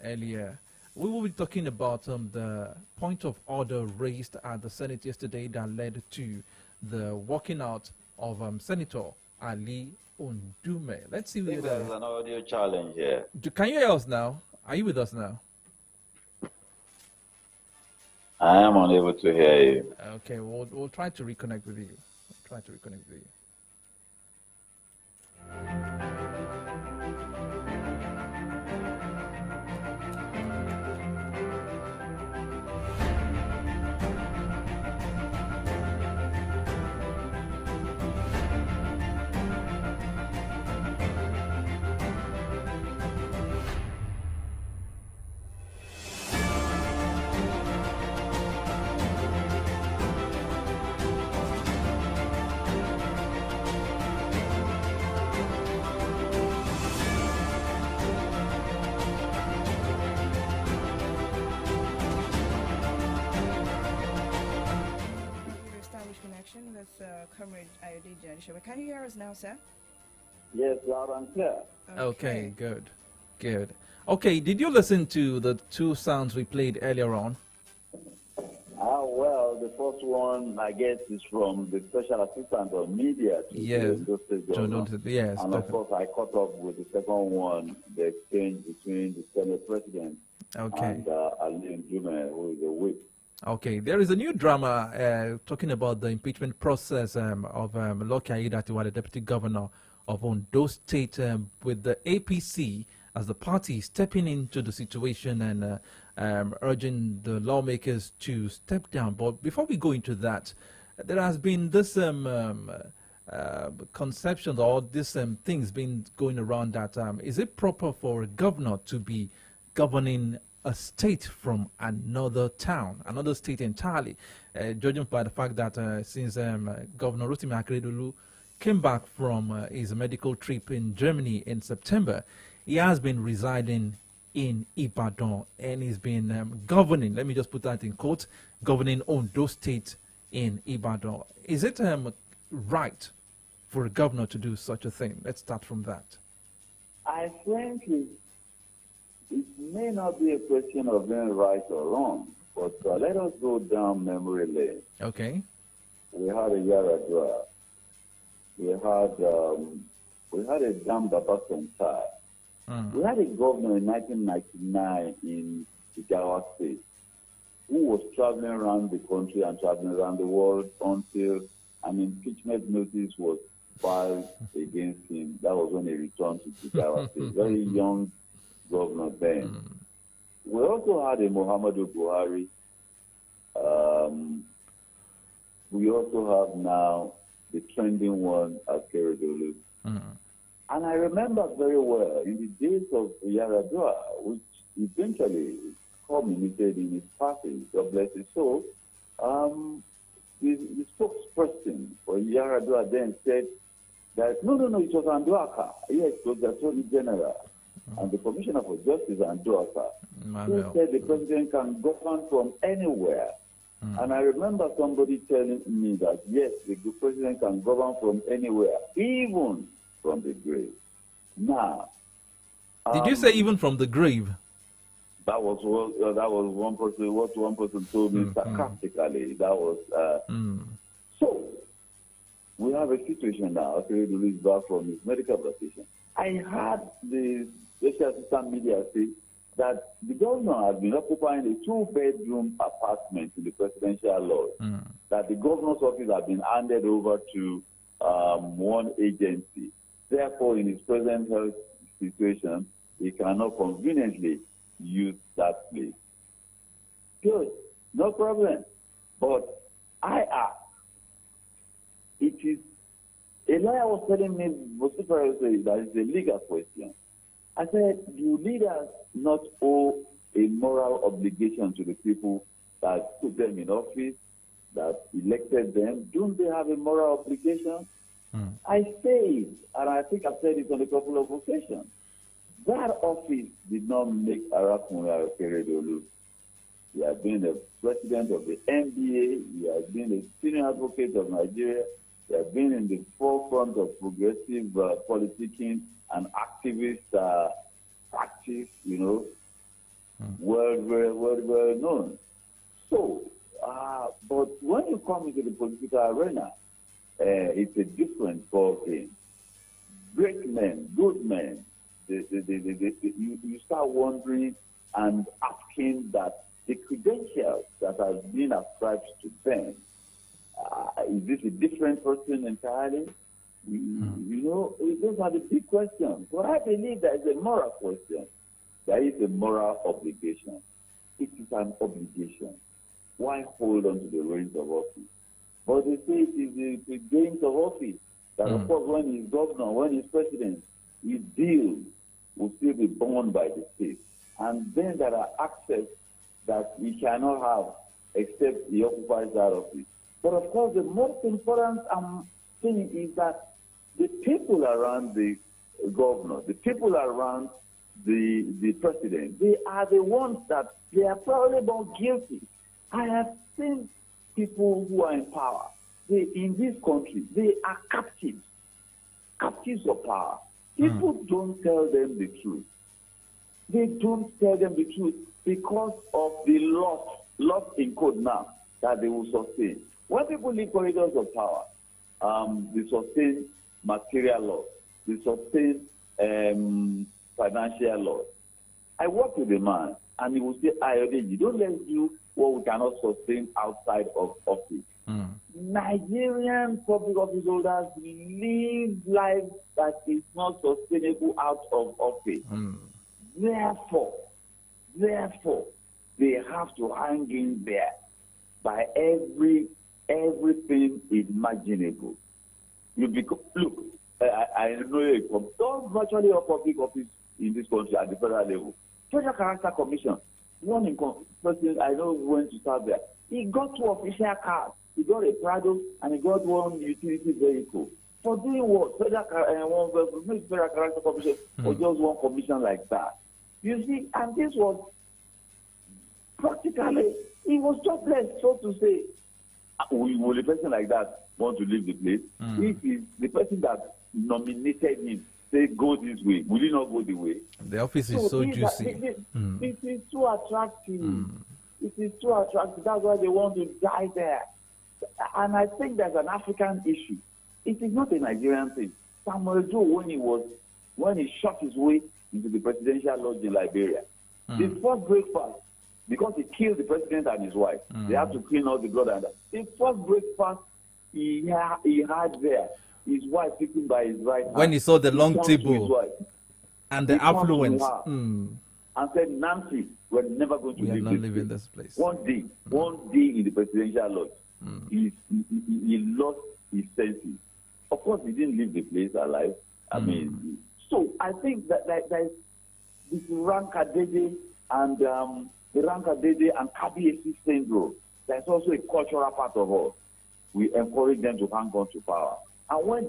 earlier. We will be talking about the point of order raised at the Senate yesterday that led to the walking out of Senator Ali Ondume. Let's see whether there's an audio challenge here. Can you hear us now? Are you with us now? I am unable to hear you. Okay, we'll try to reconnect with you. With Comrade Ayodeji Ajishope. Can you hear us now, sir? Yes, loud and clear. Okay, good. Okay, did you listen to the two sounds we played earlier on? Well, the first one, I guess, is from the Special Assistant on Media. Yes. Yes. And of course, I caught up with the second one, the exchange between the Senate President and Ali Ondume, who is a whip. Okay, there is a new drama talking about the impeachment process of Lucky Aiyedatiwa, the Deputy Governor of Ondo State, with the APC as the party stepping into the situation and urging the lawmakers to step down. But before we go into that, there has been this conception or this things been going around that is it proper for a governor to be governing a state from another town, another state entirely, judging by the fact that since Governor Rotimi Akeredolu came back from his medical trip in Germany in September, he has been residing in Ibadan and he's been governing, let me just put that in quotes, governing Ondo State in Ibadan. Is it right for a governor to do such a thing? Let's start from that. I think it may not be a question of being right or wrong, but let us go down memory lane. Okay. We had a Yaradua. We had a Dam Baba Sentai. We had a governor in 1999 in Jigawa State who was traveling around the country and traveling around the world until an impeachment notice was filed against him. That was when he returned to Jigawa State. Very young governor then. We also had a Muhammadu Buhari. We also have now the trending one at Keredolu. And I remember very well in the days of Yaradua, which eventually culminated in his passing, God bless his soul, the spokesperson for Yaradua then said that, no, it was Anduaka. Yes, it was the Attorney General and the Commissioner for Justice, Anduaka, who said the president can govern from anywhere. And I remember somebody telling me that, yes, the president can govern from anywhere, even from the grave. Now, did you say even from the grave? That was one person. What one person told me sarcastically. That was so. We have a situation now. Okay, Keredolu is back from his medical vacation. I heard the special assistant media say that the governor has been occupying a 2-bedroom apartment in the presidential lodge. That the governor's office has been handed over to one agency. Therefore, in his present health situation, he cannot conveniently use that place. Good, no problem. But I ask, it is, a lawyer was telling me, that it's a legal question. I said, do leaders not owe a moral obligation to the people that put them in office, that elected them? Don't they have a moral obligation? I say, and I think I've said it on a couple of occasions, that office did not make Arakunle Keredolu. He has been the president of the NBA. He has been a senior advocate of Nigeria. He has been in the forefront of progressive politicking and activist practice, well known. So, but when you come into the political arena, it's a different ballgame. Great men, good men, you start wondering and asking that the credentials that have been ascribed to them, is this a different person entirely? Those are the big questions. But I believe there is a moral question. There is a moral obligation. It is an obligation. Why hold on to the reins of office? But they say it is the gains of office. That of course when he's governor, when he's president, his deals will still be borne by the state. And then there are access that he cannot have except he occupies that office. But of course the most important thing is that the people around the governor, the people around the president, they are the ones that they are probably more guilty. I have seen people who are in power. In this country, they are captives of power. People don't tell them the truth. They don't tell them the truth because of the loss in code now that they will sustain. When people leave corridors of power, they sustain material loss, they sustain financial loss. I work with a man, and he will say, you don't let us do what we cannot sustain outside of office. Nigerian public office holders live lives that is not sustainable out of office. Therefore, they have to hang in there by everything imaginable. Look, I know don't virtually all public office in this country at the federal level. Federal Character Commission, one in person I know went to serve there. He got 2 official cars. He got a Prado and he got 1 utility vehicle. For doing what? Federal Character Commission or just one commission like that. You see, and this was practically, he was jobless, so to say. Will a person like that want to leave the place? If is the person that nominated him say go this way, will he not go the way? The office is so juicy. It is too attractive. It is too attractive. That's why they want to die there. And I think there's an African issue. It is not a Nigerian thing. Samuel Joe, when he shot his way into the presidential lodge in Liberia. The first breakfast, because he killed the president and his wife, they had to clean all the blood and that. The first breakfast he had there, his wife sitting by his right hand. When he saw the long table and the He turned to affluence. her and said, Nancy, we're never going to leave this place. One day in the presidential lodge, he lost his senses. Of course, he didn't leave the place alive. I mean, so I think that there's this Rankadede and the Rankadede and Kabiyesi syndrome. There's also a cultural part of us. We encourage them to hang on to power. And when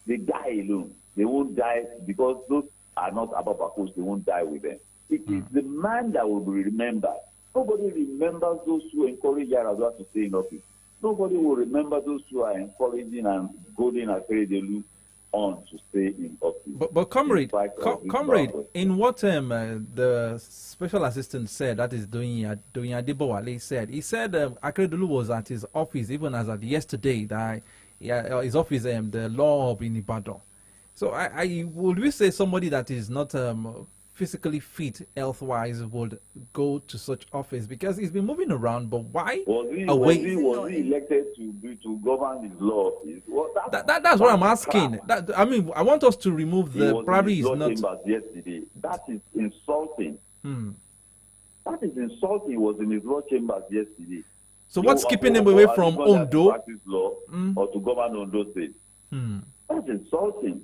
they die alone. They won't die because those are not Ababakos. They won't die with them. It is the man that will be remembered. Nobody remembers those who encourage Yaradua to stay in office. Nobody will remember those who are encouraging and goading Akere-Delu on to stay in office. But comrade, in what the special assistant said, that is Doyin Adebowale said, he said Akere-Delu was at his office even as at yesterday, that his office, the law of in Ibadan. So I would we say somebody that is not physically fit health-wise would go to such office, because he's been moving around, but why? Was he elected to govern his law office? Well, that's what I'm asking. I mean, I want us to remove the probably is not. Yesterday. That is insulting. That is insulting. He was in his law chambers yesterday. So what's keeping him away from Ondo? Practice law or to govern Ondo State. That's insulting.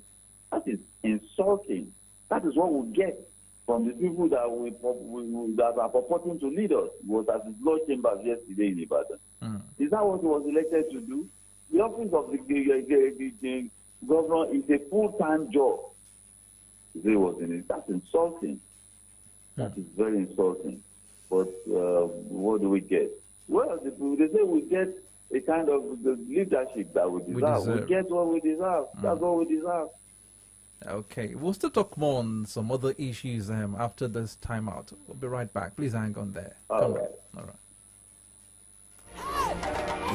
That is insulting. That is what we get from the people that that are purporting to lead us. He was at his law chambers yesterday in Ibadan. Is that what he was elected to do? The office of the governor is a full-time job. He was in it. That's insulting. That is very insulting. But what do we get? Well, they say we get a kind of the leadership that we deserve. We get what we deserve. That's what we deserve. Okay, we'll still talk more on some other issues after this timeout. We'll be right back. Please hang on there. All right.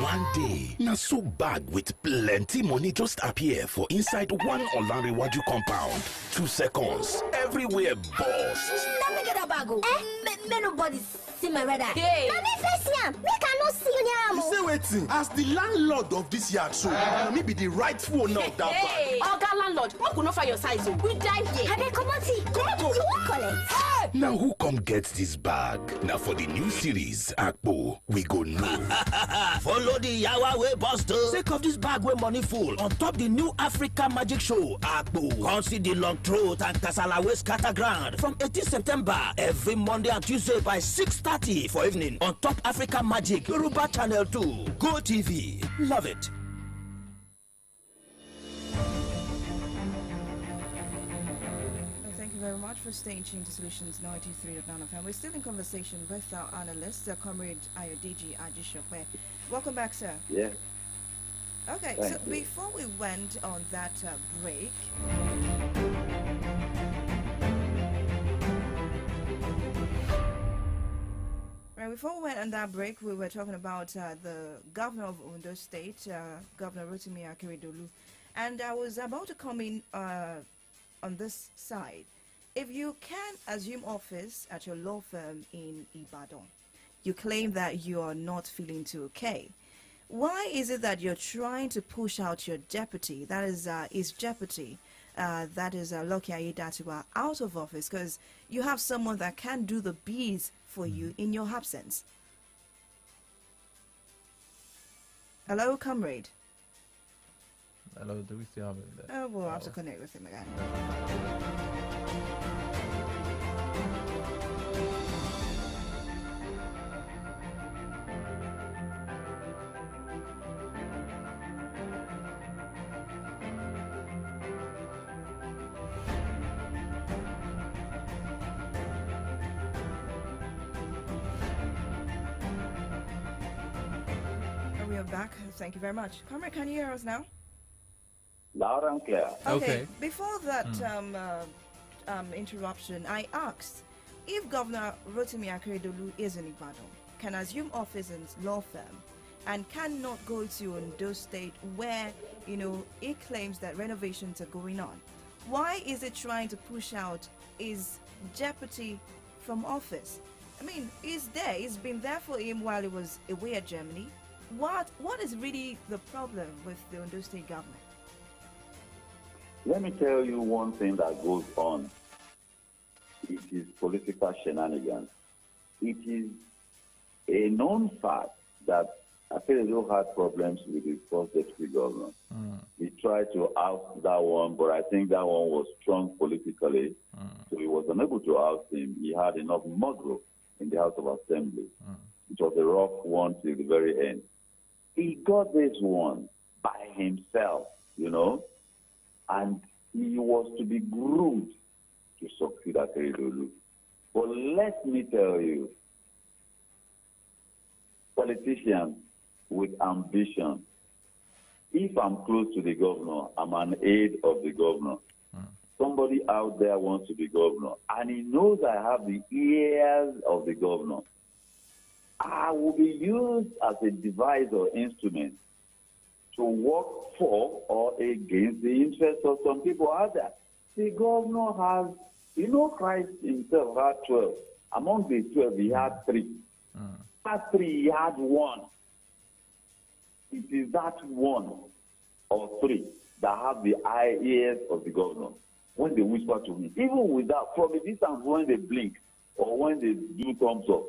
One day, na so bag with plenty money just appear for inside one Olanrewaju compound. 2 seconds, everywhere boss. Let me get a bag. May nobody see my radar. Hey. Let me face him. Me cannot see you now. You say waiting. As the landlord of this yard, so me be the rightful owner of that bag. Oga landlord, who could not find your size? We die here. Have they come on? Come on, you won't collect. Now who come get this bag? Now for the new series, Akpo, we go know. Follow the Yawa way buster. Take off this bag where money full. On top the new Africa Magic Show, Akpo. Come see the long throat and Kasala way scatter ground from 18 September. Every Monday and Tuesday by 6:30 for evening on Top Africa Magic, Yoruba Channel 2. Go TV. Love it. Thank you very much for staying tuned to Solutions 93 of FM. We're still in conversation with our analyst, Comrade Ayodiji Ajishope. Welcome back, sir. Yeah. Okay, Thank so you. before we went on that break, we were talking about the governor of Ondo State, Governor Rotimi Akeredolu, and I was about to come in on this side. If you can assume office at your law firm in Ibadan, you claim that you are not feeling too okay. Why is it that you're trying to push out your deputy, that is Jeopardy, that is Loki Aiyedatiwa, out of office because you have someone that can do the bees for you in your absence? Hello, comrade. Hello, do we still have him there? Oh, we'll have to connect with him again. We are back. Thank you very much. Comrade, can you hear us now? Loud and clear. Okay. Before that interruption, I asked if Governor Rotimi Akeredolu is in Ibadan, can assume office in law firm, and cannot go to Ondo State where, it claims that renovations are going on. Why is it trying to push out is jeopardy from office. I mean, he's there. He's been there for him while he was away at Germany. What is really the problem with the Ondo State government? Let me tell you one thing that goes on. It is political shenanigans. It is a known fact that Ara-Ilu had problems with his first deputy governor. He tried to oust that one, but I think that one was strong politically, so he was unable to oust him. He had enough muggle in the House of Assembly. It was a rough one till the very end. He got this one by himself, and he was to be groomed to succeed Ara-Ilu. But let me tell you, politicians with ambition, if I'm close to the governor, I'm an aide of the governor. Somebody out there wants to be governor, and he knows I have the ears of the governor. I will be used as a device or instrument to work for or against the interests of some people out there. The governor has, Christ himself had 12. Among the 12, he had 3. That 3, he had 1. It is that 1 or 3 that have the ears of the governor. When they whisper to me, even without, from a distance, when they blink or when they do thumbs up,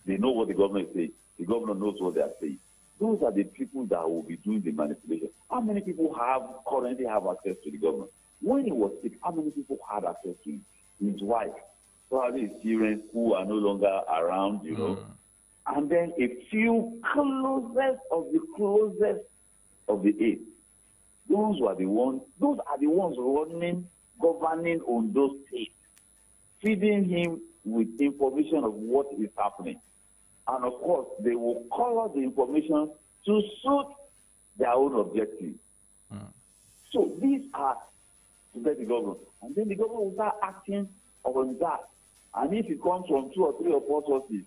they know what the governor is saying. The governor knows what they are saying. Those are the people that will be doing the manipulation. How many people currently have access to the governor? When he was sick, how many people had access to him? His wife, probably his parents who are no longer around, and then a few closest of the eight. Those are the ones governing Ondo State, feeding him with information of what is happening. And of course, they will color the information to suit their own objectives. So these are to get the government. And then the government will start acting on that. And if it comes from 2 or 3 or 4 sources,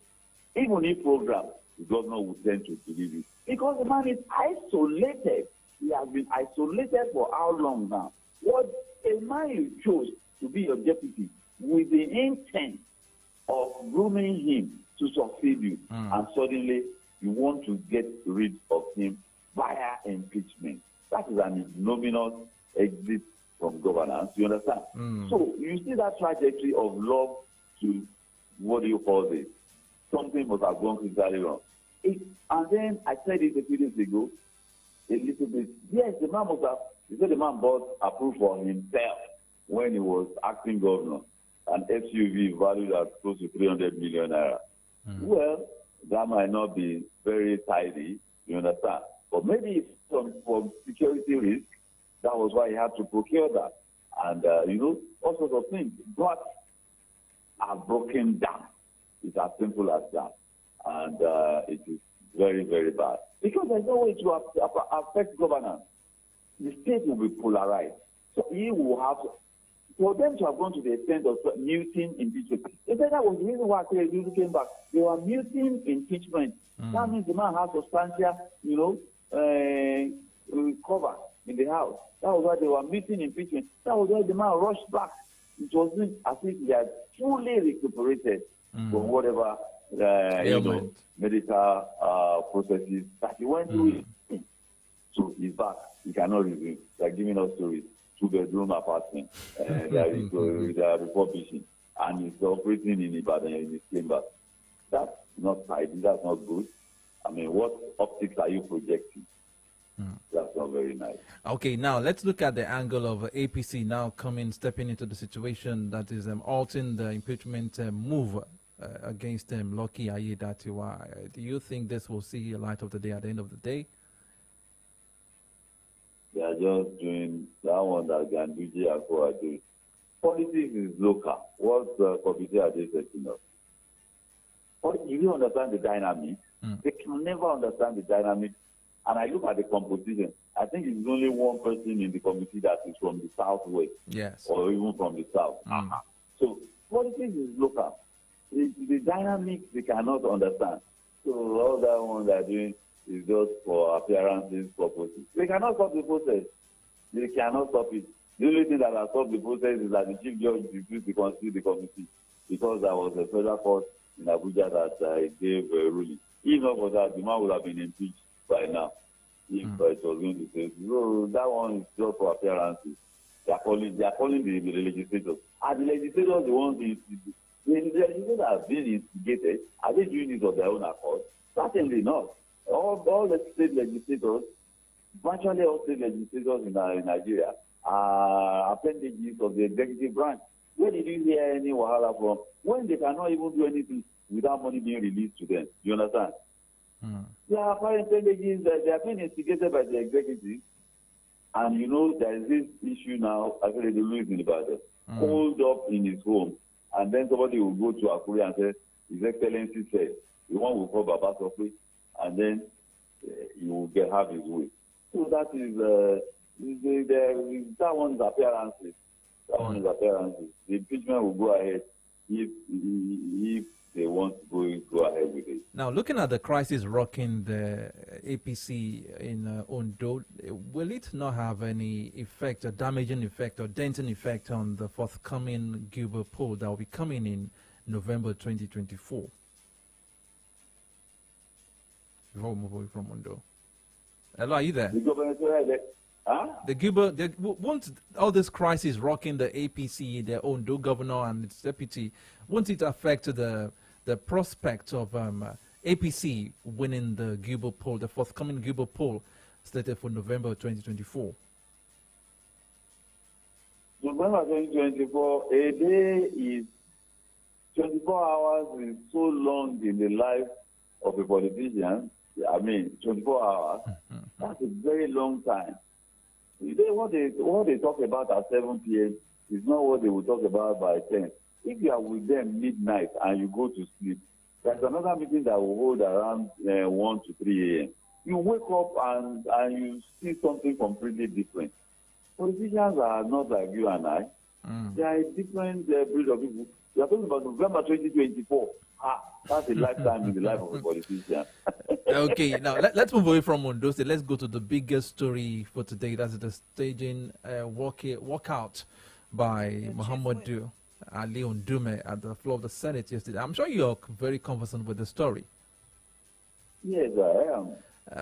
even if programmed, the governor will tend to believe it. Because the man is isolated. He has been isolated for how long now? What a man you chose to be your deputy with the intent of grooming him to succeed you, and suddenly you want to get rid of him via impeachment. That is an ignominious exit from governance. You understand? So you see that trajectory of love to, what do you call this? Something must have gone critically wrong. And then I said it a few days ago, a little bit. Yes, the man the man bought approved for himself when he was acting governor, an SUV valued at close to 300 million naira. Well, that might not be very tidy, you understand. But maybe from security risk, that was why he had to procure that. And, all sorts of things. But are broken down. It's as simple as that. And it is very, very bad. Because there's no way to affect governance. The state will be polarized. So he will have for them to have gone to the extent of muting impeachment. They said that was the reason why Ara-Ilu came back. They were muting impeachment. That means the man has substantial, cover in the house. That was why they were muting impeachment. That was why the man rushed back. It wasn't as if he had fully recuperated from whatever medical processes that he went through. So he's back. He cannot resume. They're giving us stories. 2-bedroom apartment. They are refurbishing. And he's operating in Ibadan in his chamber. That's not tidy. That's not good. I mean, what optics are you projecting? That's not very nice. Okay, now let's look at the angle of APC now stepping into the situation that is halting the impeachment move against Lucky Aiyedatiwa. Do you think this will see a light of the day at the end of the day? They are just doing that one that Ganduje and Co are doing. Politics is local. What's committee are they setting up? But you don't understand the dynamic. They can never understand the dynamic. And I look at the composition. I think it's only one person in the committee that is from the southwest. Yes. Or even from the south. So politics is local. The dynamics they cannot understand. So all that one they're doing is just for appearances purposes. They cannot stop the process. They cannot stop it. The only thing that has stopped the process is that the chief judge refused to constitute the committee because there was a federal court in Abuja that gave a ruling. If not for that, the man would have been impeached by now if it was going to say. So that one is just for appearances. They are calling the legislators. Are the legislators the ones the legislators have been instigated? Are they doing it of their own accord? Certainly not. All the state legislators, virtually all state legislators in Nigeria, are appendages of the executive branch. Where did you hear any wahala from? When they cannot even do anything without money being released to them. You understand? They are appendages that they are being instigated by the executive. And you know, there is this issue now, actually, the Louis in Ibadan, hold up in his home, and then somebody will go to Akure and say, His Excellency said, the one will call Baba Sofi, and then he will have his way. So that is, that one's appearances. That one is appearances. The impeachment will go ahead if they want to go ahead with it. Now, looking at the crisis rocking the APC in Ondo, will it not have any effect, a damaging effect or denting effect on the forthcoming Gilbert poll that will be coming in November 2024? Before we move away from Ondo. Hello, are you there? The Gilbert, won't all this crisis rocking the APC, the Ondo governor and its deputy, won't it affect the prospect of APC winning the Gilbert poll, the forthcoming Gilbert poll slated for November 2024? November 2024, a day is 24 hours is so long in the life of a politician. I mean, 24 hours, that's a very long time. What they talk about at 7 p.m. is not what they will talk about by 10. If you are with them midnight and you go to sleep, there's another meeting that will hold around 1 to 3 a.m. You wake up and you see something completely different. Politicians are not like you and I. They are a different breed of people. We are talking about November 2024. That's a lifetime in the life of a politician. Okay, now let's move away from Ondo State. Let's go to the biggest story for today. That's the staging walkout by Muhammadu Ali Ndume at the floor of the Senate yesterday. I'm sure you're very conversant with the story. Yes, I am.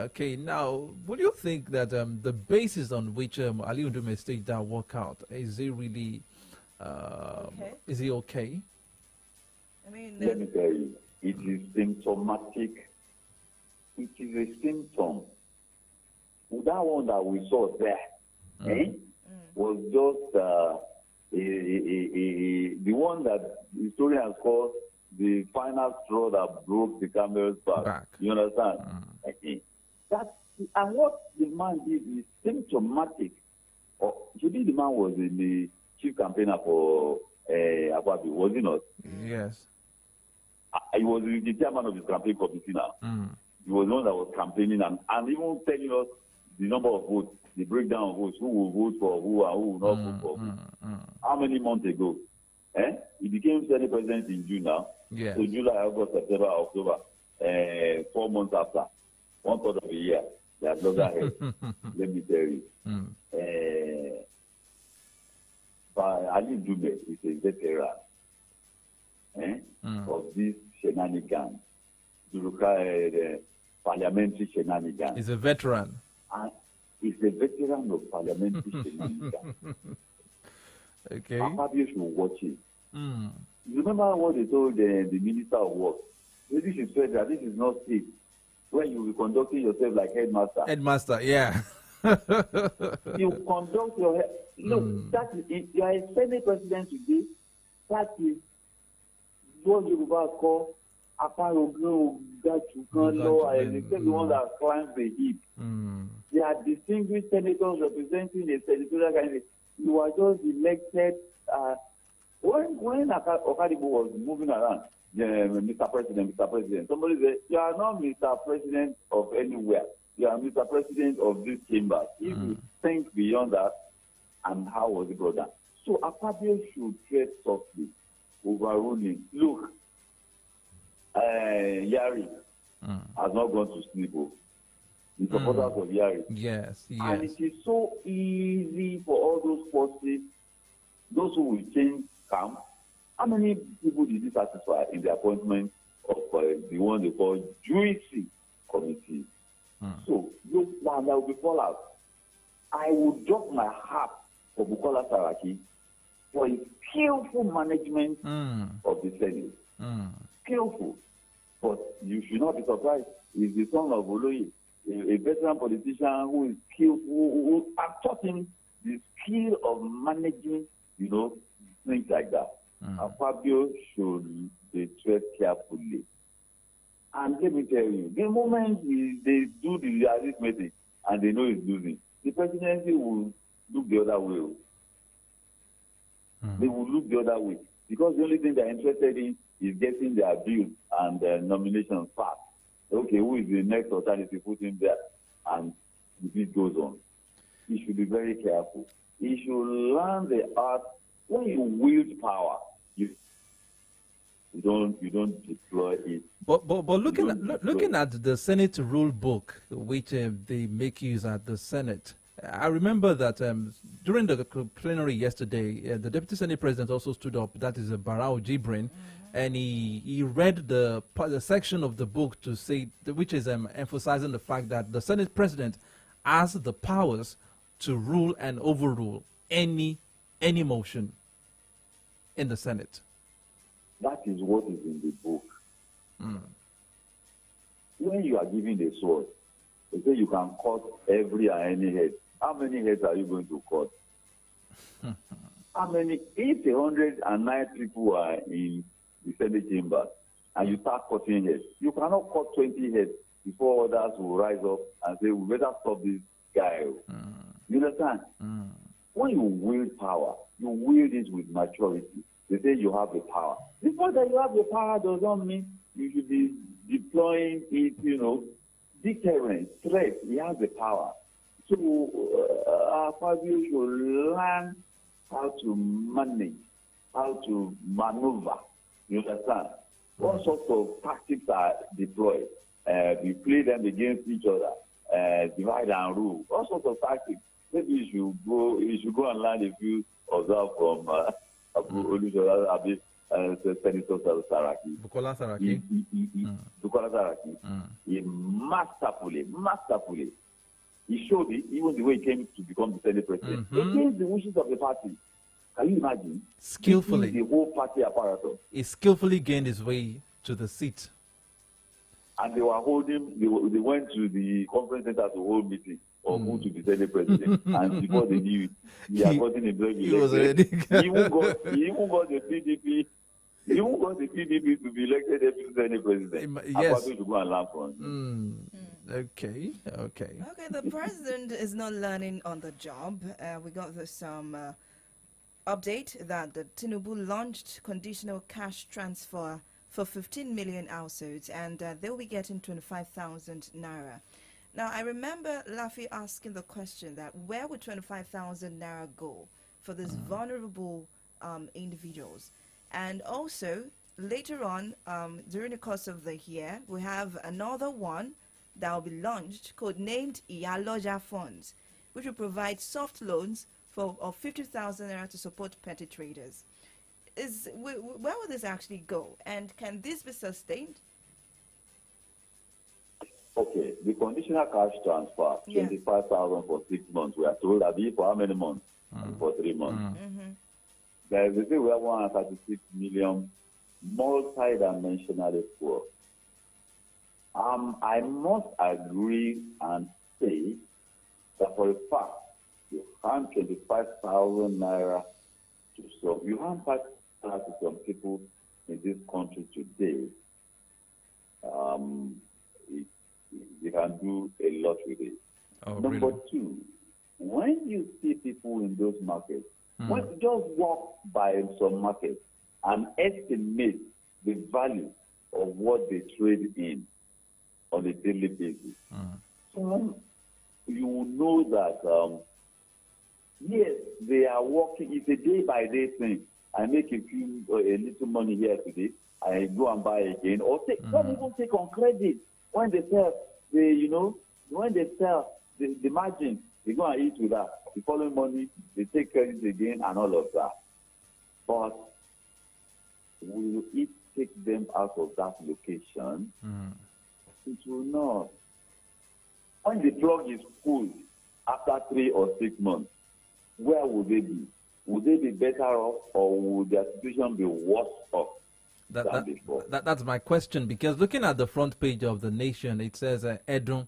Okay, now, what do you think that the basis on which Ali Ndume staged that walkout, is it really, is he okay? I mean, let me tell you, it is symptomatic. It is a symptom. That one that we saw there was just the one that historians call the final straw that broke the camel's back. You understand? And what the man did is symptomatic. Today the man was the chief campaigner for Akwabi, was he not? Yes. He was the chairman of his campaign committee now. He was the one that was campaigning and even telling us the number of votes, the breakdown of votes, who will vote for who and who will not vote for who. How many months ago? He became Senate president in June now. Yes. So July, August, September, October, 4 months after, 1/3 of a year, they have lost their head. Let me tell you. But Ali Ndume is a veteran of this shenanigans, the parliamentary shenanigans. He's a veteran. And he's a veteran of parliamentary shenanigans. Okay. Akwabi should watch it. You remember what they told the Minister of Work? This is federal, this is not state. When you will be conducting yourself like headmaster. Headmaster, yeah. You conduct your head. Look, that is, if you are a Senate president today, that is what you will call Aparogun, Gachukan, and the one that climbs the heap. They are distinguished senators representing a senatorial candidate. You are just elected. When Okadibo was moving around, Mr. President, somebody said, you are not Mr. President of anywhere. You are Mr. President of this chamber. If you think beyond that, and how was it brought down? So Akpabio should tread softly, overruling. Look, Yari has not gone to sleep. the supporters of Yari. Yes, And yes. it is so easy for all those forces, those who will change camp. How many people did you satisfy in the appointment of the one they call juicy committee? So, look, now there will be fallout. I would drop my hat for Bukola Saraki for his skillful management of the Senate. Skillful. But you should not be surprised. He's the son of Oloye, a veteran politician who is skillful, who have taught him the skill of managing, things like that. And Fabio should be tread carefully. And let me tell you, the moment they do the arithmetic and they know he's losing, the presidency will look the other way. They will look the other way. Because the only thing they're interested in is getting their bills and nominations passed. Okay, who is the next alternative? Put him there. And the beat goes on. He should be very careful. He should learn the art. When you wield power, you don't deploy it. But looking at the Senate rule book, which they make use at the Senate, I remember that during the plenary yesterday, the Deputy Senate President also stood up. That is Barao Jibrin, and he read the section of the book to say, which is emphasizing the fact that the Senate President has the powers to rule and overrule any motion in the Senate. That is what is in the book. When you are given the sword, they say you can cut every and any head. How many heads are you going to cut? How many? If 109 people are in the Senate chamber and you start cutting heads, you cannot cut 20 heads before others will rise up and say, we better stop this guy. You understand? When you wield power, you wield it with maturity. They say you have the power. The fact that you have the power does not mean you should be deploying it, deterrent, threat. He has the power. So, Fabio should learn how to manage, how to maneuver. You understand? All sorts of tactics are deployed. We play them against each other, divide and rule. All sorts of tactics. Maybe you should go and learn a few of that from Senator Saraki. Bukola Saraki. Bukola Saraki. He masterfully, he showed it even the way he came to become the Senate President. Against the wishes of the party. Can you imagine? Skillfully. The whole party apparatus. He skillfully gained his way to the seat. And they were holding, they went to the conference center to hold meeting of who to be Senate President. And before they knew it, he had gotten himself elected. He was already he even got the PDP. He even got the PDP to be elected deputy Senate President. Yes. To go and learn from. Okay. Okay, the president is not learning on the job. We got this update that the Tinubu launched conditional cash transfer for 15 million households, and they'll be getting 25,000 naira. Now, I remember Lafi asking the question that where would 25,000 naira go for these vulnerable individuals? And also, later on, during the course of the year, we have another one that will be launched, codenamed Iyaloja Funds, which will provide soft loans of 50,000 naira to support petty traders. Where will this actually go, and can this be sustained? Okay, the conditional cash transfer, 25,000 for 6 months. We are told that for how many months? For 3 months. There is a thing we have 136 million multi-dimensionally poor. I must agree and say that for a fact, you hand 25,000 naira to some, you hand 5,000 to some people in this country today. They can do a lot with it. Number really? two, when you see people in those markets, when you just walk by some markets and estimate the value of what they trade in on a daily basis, so you will know that, yes, they are working. It's a day-by-day thing. I make a little money here today, I go and buy again, or some even take on credit. When they sell, they when they sell the margin, they go and eat with that. The following money, they take credit again and all of that. But will it take them out of that location? It will not. When the plug is pulled after 3 or 6 months, where would they be? Would they be better off, or would their situation be worse off than before? That's my question, because looking at the front page of The Nation, it says, Edun,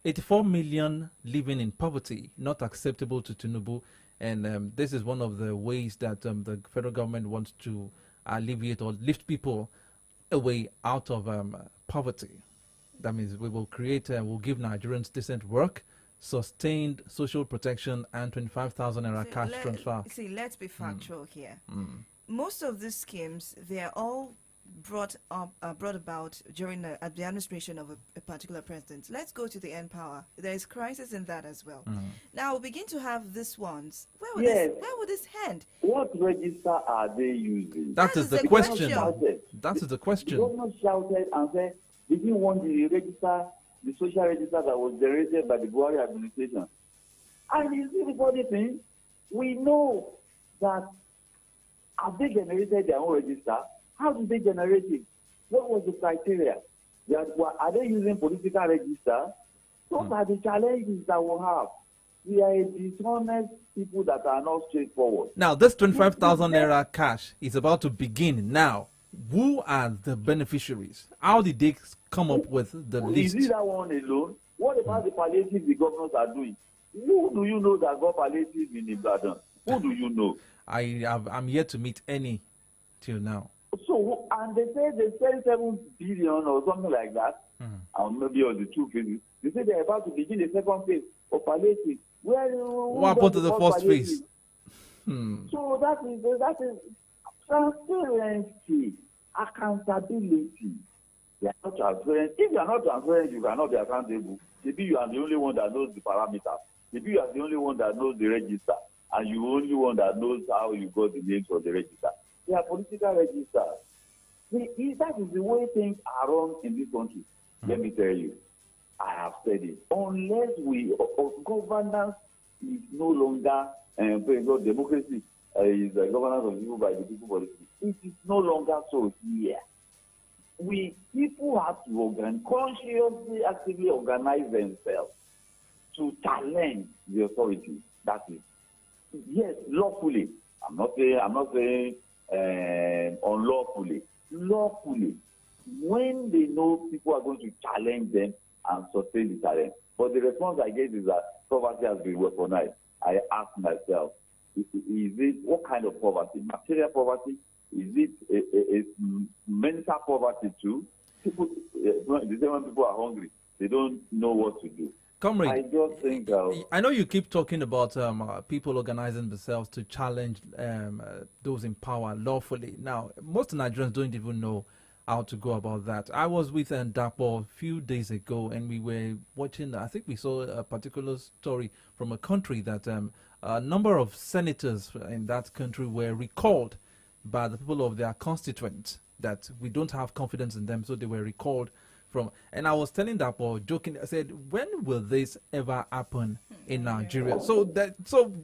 84 million living in poverty, not acceptable to Tinubu. And this is one of the ways that the federal government wants to alleviate or lift people away out of poverty. That means we will create, we'll give Nigerians decent work, sustained social protection, and 25,000 naira cash transfer. See, let's be factual here. Most of these schemes, they are all brought about during the administration of a particular president. Let's go to the end power. There is crisis in that as well. Now we begin to have these ones. Where would this end? What register are they using? That is the question. That is the question. The government shouted and said, they didn't want the register, the social register that was generated by the Buhari administration. And you see the funny thing, we know that have they generated their own register? How did they generate it? What was the criteria? Are they using political register? Those are the challenges that we have. We are a dishonest people that are not straightforward. Now, this 25,000 naira cash is about to begin now. Who are the beneficiaries? How did they come up with the list? Is it that one alone? What about the palliative the governors are doing? Who do you know that got palliative in Ibadan? Who do you know? I'm yet to meet any till now. So, and they say they spend 7 billion or something like that, and maybe on the 2 phases. They say they're about to begin the second phase of palliative. What happened to the first phase? So that is transparency, accountability. They are not transparent. If you are not transparent, you cannot be accountable. Maybe you are the only one that knows the parameters. Maybe you are the only one that knows the register, and you only one that knows how you got the names of the register. They are political registers. That is the way things are run in this country. Let me tell you, I have said it. Unless governance is no longer, democracy is the governance of the people by the people for the people. It is no longer so here. People have to consciously, actively organize themselves to challenge the authority. That is, yes, lawfully. I'm not saying unlawfully. Lawfully, when they know people are going to challenge them and sustain the challenge. But the response I get is that poverty has been weaponized. I ask myself, is it what kind of poverty? Material poverty? Is it a mental poverty too? People, when people are hungry, they don't know what to do. Comrade, I just think I know you keep talking about people organizing themselves to challenge those in power lawfully. Now, most Nigerians don't even know how to go about that. I was with Dapo a few days ago, and we were watching, I think we saw a particular story from a country that a number of senators in that country were recalled by the people of their constituents, that we don't have confidence in them, so they were recalled from. And I was telling Dapo, joking, I said, when will this ever happen in Nigeria? So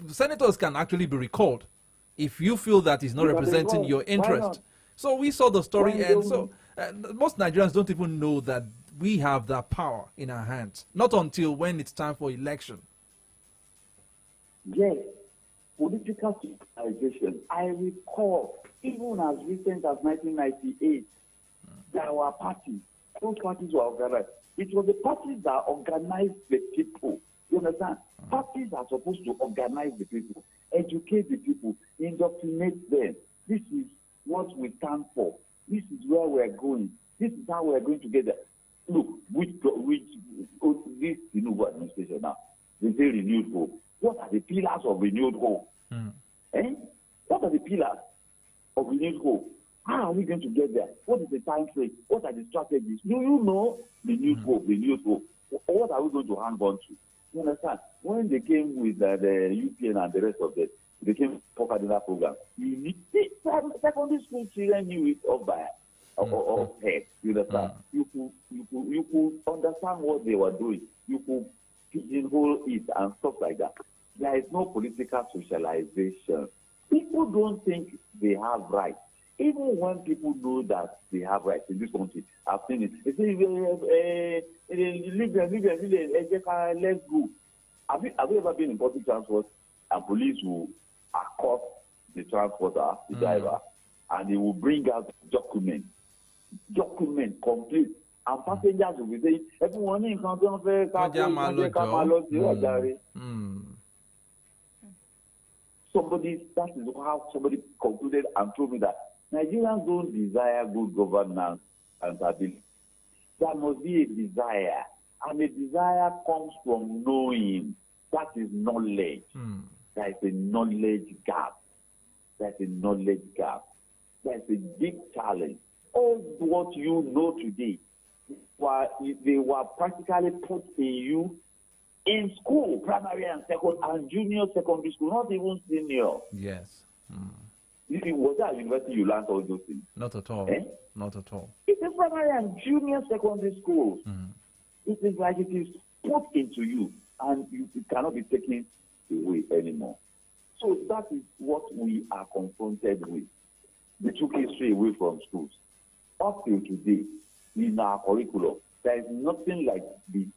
senators can actually be recalled if you feel that it's not representing your interest. So we saw the story, and so most Nigerians don't even know that we have that power in our hands. Not until when it's time for election. Yes, political civilization. I recall, even as recent as 1998, there were parties. Those parties were organized. It was the parties that organized the people. You understand? Parties are supposed to organize the people, educate the people, indoctrinate them. This is what we stand for. This is where we're going. This is how we're going to get there. Look, this Tinubu administration now, they say renewed hope. What are the pillars of renewed hope? What are the pillars of renewed hope? How are we going to get there? What is the time frame? What are the strategies? Do you know? Renewed hope, renewed hope. What are we going to hang on to? You understand? When they came with the UPN and the rest of them, they came with the Cardinal program. Secondary school children knew it up by head. You understand? You could understand what they were doing. You could pigeonhole it and stuff like that. There is no political socialization. People don't think they have rights. Even when people know that they have rights in this country, I've seen it. They say, let's go. Have you ever been in public transport and police will accost the transporter, the driver, and they will bring out document complete. And passengers will be saying, everyone in that is how somebody concluded and told me that Nigerians don't desire good governance and stability. There must be a desire, and a desire comes from knowing. That is knowledge. There is a knowledge gap. There's a knowledge gap. There's a big challenge. All what you know today, they were practically put in you in school, primary and second, and junior secondary school, not even senior. Yes. If it was at university, you learned all those things. Not at all. Eh? Not at all. It's a primary and junior secondary schools. It is like it is put into you, and it cannot be taken away anymore. So that is what we are confronted with. They took history away from schools. Up till today, in our curriculum, there is nothing like the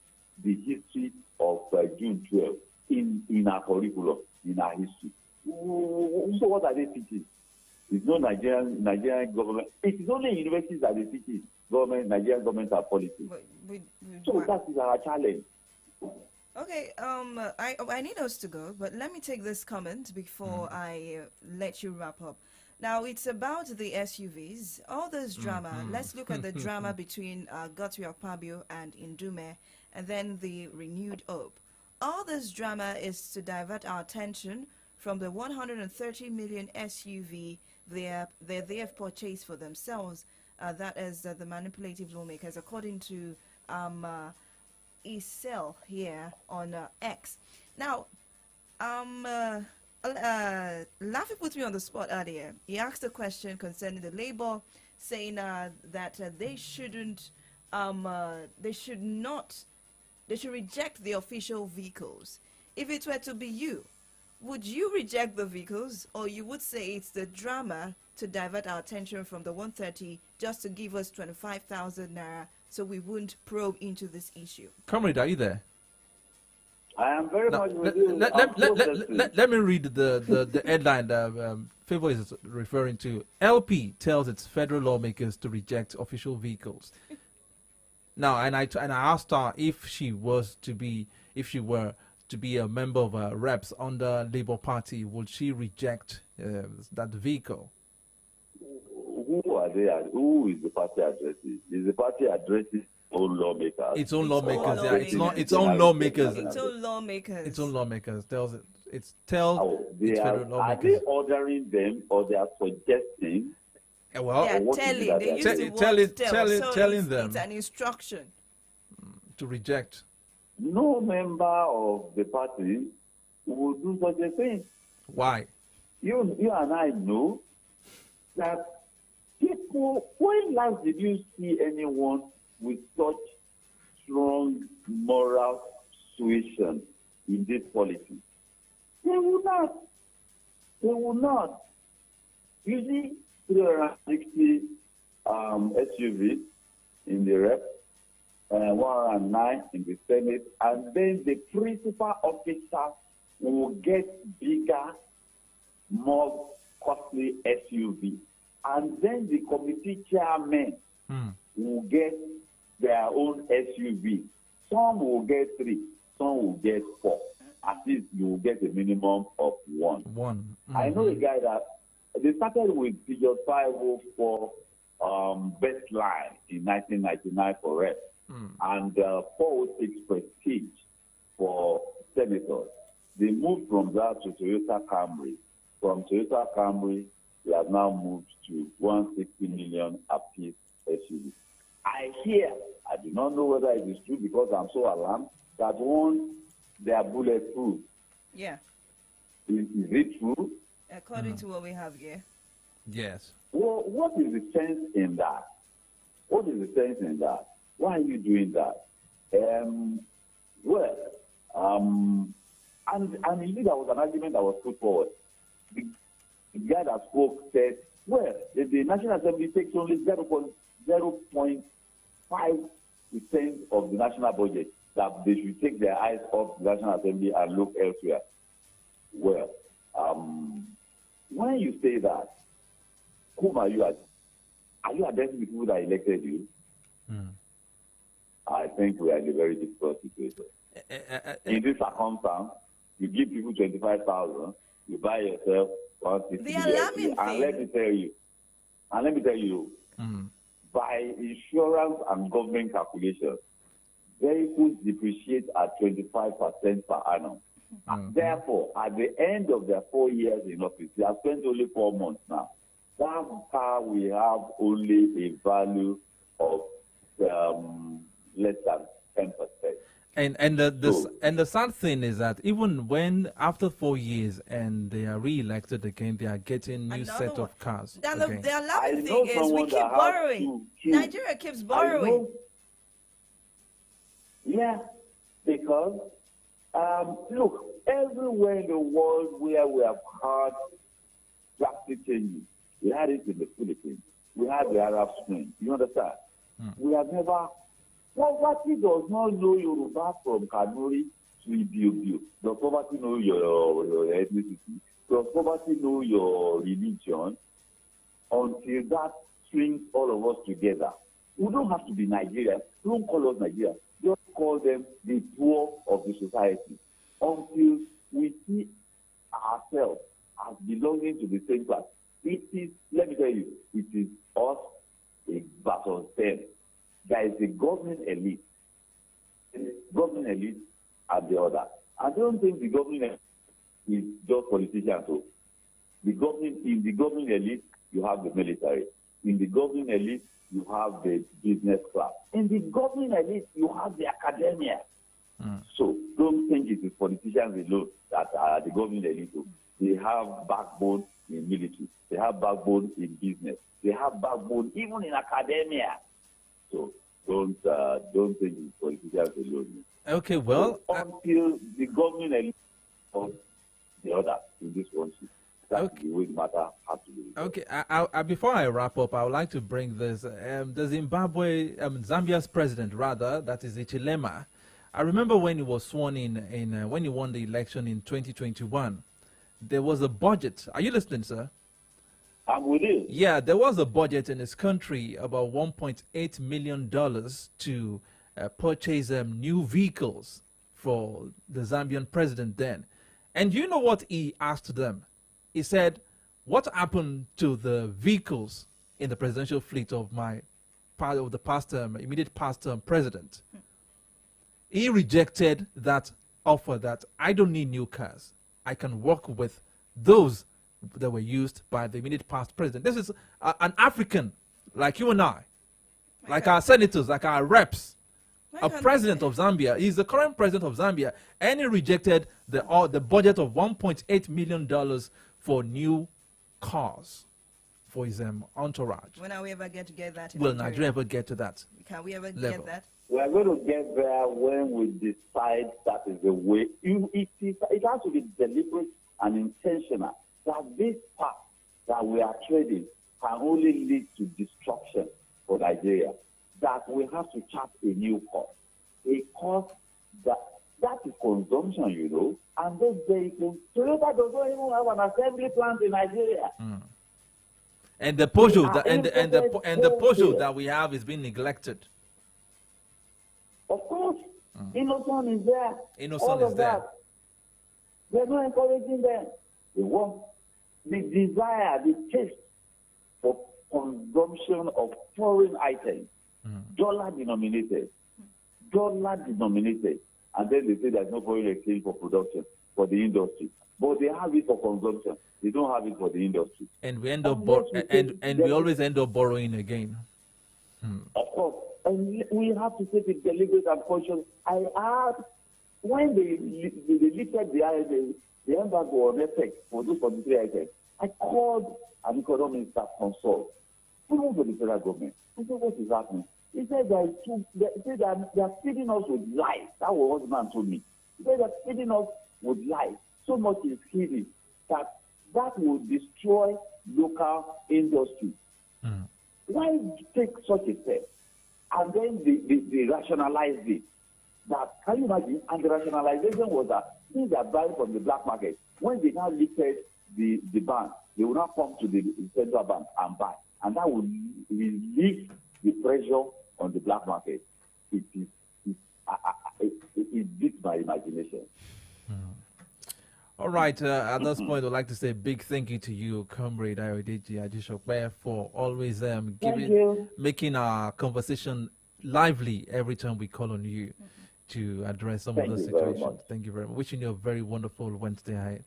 history of June 12 in our curriculum, in our history. So what are they teaching? There's no Nigerian government. It is only universities that they teach it. Nigerian government are policy. So that is our challenge. Okay, I need us to go, but let me take this comment before I let you wrap up. Now, it's about the SUVs. All this drama, let's look at the drama between Guthrie Akpabio and Indume, and then the renewed hope. All this drama is to divert our attention from the 130 million SUV they have purchased for themselves. That is the manipulative lawmakers, according to Isel here on X. Now, Laffy put me on the spot earlier. He asked a question concerning the labor, saying that they should reject the official vehicles. If it were to be you, would you reject the vehicles, or you would say it's the drama to divert our attention from the 130 just to give us 25,000 naira so we wouldn't probe into this issue? Comrade, are you there? I am very much with you. Let me read the headline that Favor is referring to. LP tells its federal lawmakers to reject official vehicles. Now, and I asked her if she were to be a member of reps under Labour Party, would she reject that vehicle? Who are they? Who is the party addressing? Is the party addressing own lawmakers? Its own lawmakers, yeah. It's not its own lawmakers. Its own lawmakers. Its own lawmakers tells it. It's federal lawmakers. Are they ordering them, or they are suggesting? Well, they are telling. They use the word telling them. It's an instruction to reject. No member of the party will do such a thing. Why? You and I know that people. When last did you see anyone with such strong moral suasion in this policy? They will not. They will not. You see 360 SUVs in the rep, 109 in the Senate, and then the principal officer will get bigger, more costly SUV, and then the committee chairman will get their own SUV. Some will get 3, some will get 4. At least you will get a minimum of 1. I know a guy that they started with Peugeot 504 best line in 1999 for rep, and 406 Prestige for senators. They moved from that to Toyota Camry. From Toyota Camry, they have now moved to 160 million apiece SUV. I hear, I do not know whether it is true because I'm so alarmed, that they are bulletproof. Yeah. Is it true? According to what we have here. Yes. Well, what is the sense in that? What is the sense in that? Why are you doing that? Well, And indeed, there was an argument that was put forward. The guy that spoke said, well, the National Assembly takes only 0.5% of the national budget, that they should take their eyes off the National Assembly and look elsewhere. Well, when you say that, whom are you addressing? Are you addressing the people that elected you? I think we are in a very difficult situation. In this circumstance, you give people 25,000, you buy yourself 160. The alarming and let me tell you, by insurance and government calculations, vehicles depreciate at 25% per annum. Therefore, at the end of their 4 years in office, they have spent only 4 months now. That car will have only a value of less than 10%. And the sad thing is that even when after 4 years and they are re-elected again, they are getting new set of cars. The alarming thing is we keep borrowing. Nigeria keeps borrowing. Yeah, because look, everywhere in the world where we have had drastic changes, we had it in the Philippines, we had the Arab Spring. You understand? We have never. Poverty does not know Yoruba from Kanuri to Ibiobio. Does poverty know your ethnicity? Does poverty know your religion? Until that strings all of us together. We don't have to be Nigerian. Don't call us Nigerian. Just call them the poor of the society. Until we see ourselves as belonging to the same class. It is, let me tell you, it is us versus them. There is a government elite and the other. I don't think the government is just politicians. So in the government elite, you have the military. In the government elite, you have the business class. In the government elite, you have the academia. So don't think it is politicians alone that are the government elite. They have backbone in military. They have backbone in business. They have backbone even in academia. So don't think it's politicians alone. Okay, well, so until the government elite of the other in this country, that's the way the matter has to be. Okay, before I wrap up, I would like to bring this. The Zambia's president, rather, that is Ichilema. I remember when he was sworn in when he won the election in 2021, there was a budget. Are you listening, sir? I'm with you. Yeah, there was a budget in his country about $1.8 million to purchase new vehicles for the Zambian president then. And you know what he asked them? He said, what happened to the vehicles in the presidential fleet of the past term, immediate past term president? He rejected that offer that I don't need new cars. I can work with those that were used by the immediate past president. This is an African, like you and I, like our senators, like our reps, a president of Zambia. He's the current president of Zambia, and he rejected the budget of $1.8 million for new cars for his entourage. When are we ever going to get that? Will Nigeria ever get to that? Can we ever level? Get that? We are going to get there when we decide that is the way. It has to be deliberate and intentional. That this path that we are trading can only lead to destruction for Nigeria. That we have to chart a new course. A course that is consumption, you know, and those vehicles, Toyota does not even have an assembly plant in Nigeria. And the Peugeot the Peugeot that we have is being neglected. Of course, Innocent is there. Innocent is there. They're not encouraging them. They want the desire, the taste for consumption of foreign items, dollar denominated, and then they say there's no foreign exchange for production for the industry, but they have it for consumption. They don't have it for the industry. And we end up we always end up borrowing again. Of course, and we have to take a deliberate and conscious. I asked when they lifted the embargo on FX for those 43 items. I called an economist that consult, even for the federal government. I said, what is happening? He said they are feeding us with lies. That was what the man told me. They are feeding us with lies. So much is hidden that will destroy local industry. Why take such a step? And then they rationalized it. That, can you imagine? And the rationalization was that since they are buying from the black market, when they now lifted the ban, they will now come to the central bank and buy. And that will relieve the pressure on the black market. It beats my imagination. All right, at this point, I'd like to say a big thank you to you, Comrade Ayodeji Ajishokwe, for always making our conversation lively every time we call on you to address some of those situations. Thank you very much. Wishing you a very wonderful Wednesday ahead.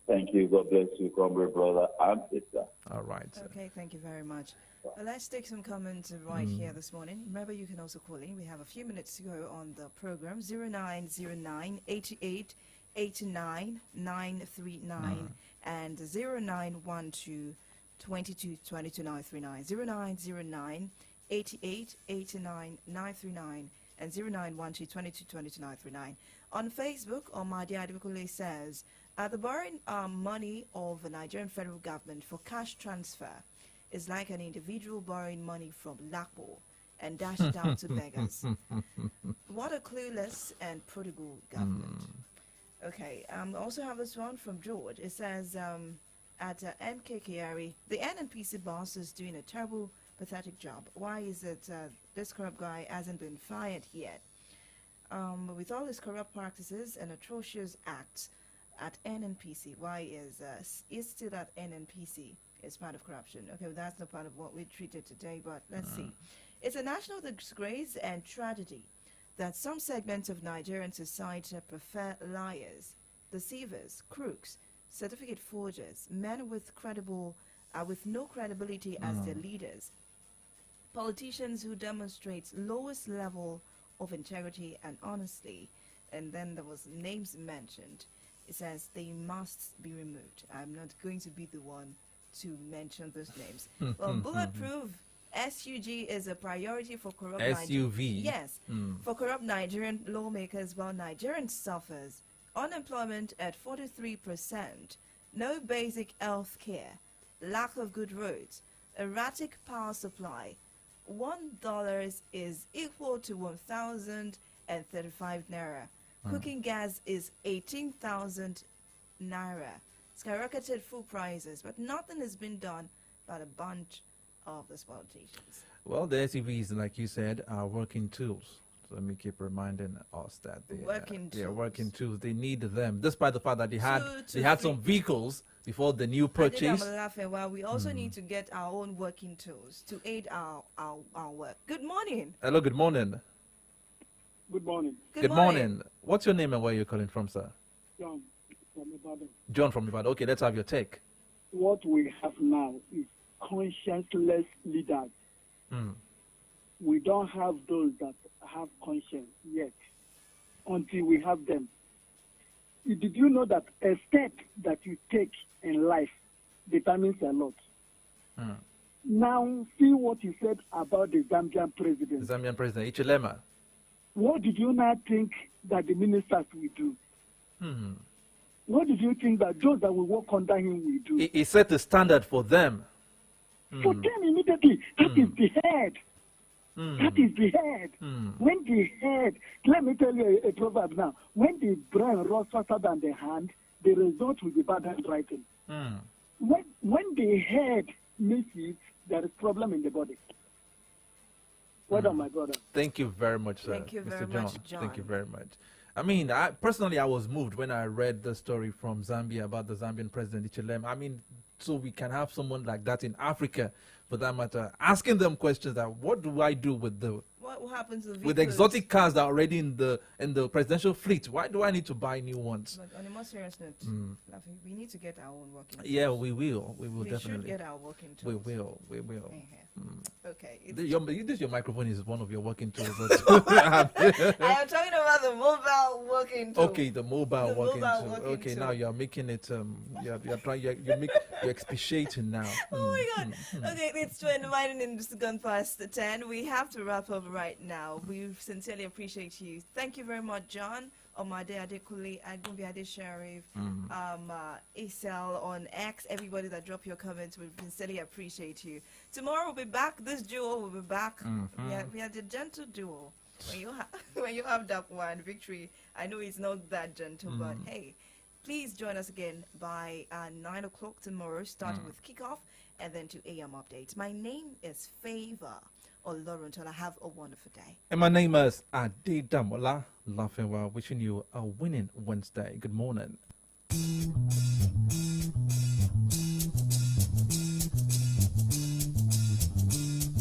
Thank you. God bless you, Comrade, brother and sister. All right. Okay, thank you very much. Well, let's take some comments right here this morning. Remember, you can also call in. We have a few minutes to go on the program. 0909 88 89 939 and 0912 22 22 939. 0909 88 89 939 and 0912 22 22 939. On Facebook, Omadi Adibukule says, the borrowing money of the Nigerian federal government for cash transfer is like an individual borrowing money from Lapo and dash it out to beggars. What a clueless and prodigal government. Okay, also have this one from George. It says, at MKKRE, the NNPC boss is doing a terrible, pathetic job. Why is it this corrupt guy hasn't been fired yet? With all his corrupt practices and atrocious acts at NNPC, why is still at NNPC? It's part of corruption. Okay, well, that's not part of what we treated today, but let's see. It's a national disgrace and tragedy that some segments of Nigerian society prefer liars, deceivers, crooks, certificate forgers, men with no credibility as their leaders, politicians who demonstrate lowest level of integrity and honesty. And then there was names mentioned. It says they must be removed. I'm not going to be the one to mention those names. Well, bulletproof SUG is a priority for corrupt SUV. Yes, for corrupt Nigerian lawmakers while Nigerian suffers unemployment at 43%, no basic health care, lack of good roads, erratic power supply. $1 is equal to 1,035 naira. Cooking gas is 18,000 naira. Skyrocketed food prices, but nothing has been done by a bunch of these politicians. Well, the SUVs, like you said, are working tools. So let me keep reminding us that they are working tools. They need them, despite the fact that they had some vehicles before the new purchase. I'm laughing. Well, we also need to get our own working tools to aid our work. Good morning. Hello, good morning. Good morning. Good morning. What's your name and where are you calling from, sir? John from Ibadan. John from Ibadan. Okay, let's have your take. What we have now is conscienceless leaders. We don't have those that have conscience yet until we have them. Did you know that a step that you take in life determines a lot? Now, see what you said about the Zambian president. The Zambian president, Ichilema. What did you not think that the ministers will do? What did you think that those that will work under him will do? He set the standard for them. For them immediately. That is the head. That is the head. When the head, let me tell you a proverb now. When the brain runs faster than the hand, the result will be bad handwriting. When the head misses, there is problem in the body. Well done, my brother. Thank you very much, sir. Thank you very Mr. much, John. Thank you very much. I mean, I was moved when I read the story from Zambia about the Zambian president, Ichilema. I mean, so we can have someone like that in Africa, for that matter, asking them questions that what do I do with what happens with the exotic cars that are already in the presidential fleet? Why do I need to buy new ones? But on a more serious note, we need to get our own working tools. Yeah, we will. We will we definitely. should get our working tools. We will. Okay. Okay. Your microphone is one of your working tools. I am talking about the mobile working tool. Okay, the mobile working tool. Okay, now you're making it. You're expatiating now. Oh my God. Okay, it's 10. We have to wrap up right now. We sincerely appreciate you. Thank you very much, John. Omade Adekule, Agumbi Ade Sharif, Isel on X, everybody that dropped your comments, we sincerely appreciate you. Tomorrow we'll be back. This duo will be back. We are the gentle duo. When you have that one, Victory, I know it's not that gentle, but hey, please join us again by 9 o'clock tomorrow, starting with kickoff and then to AM updates. My name is Favor Oloruntola. Have a wonderful day. And my name is Adedamola Lafewa, wishing you a winning Wednesday. Good morning.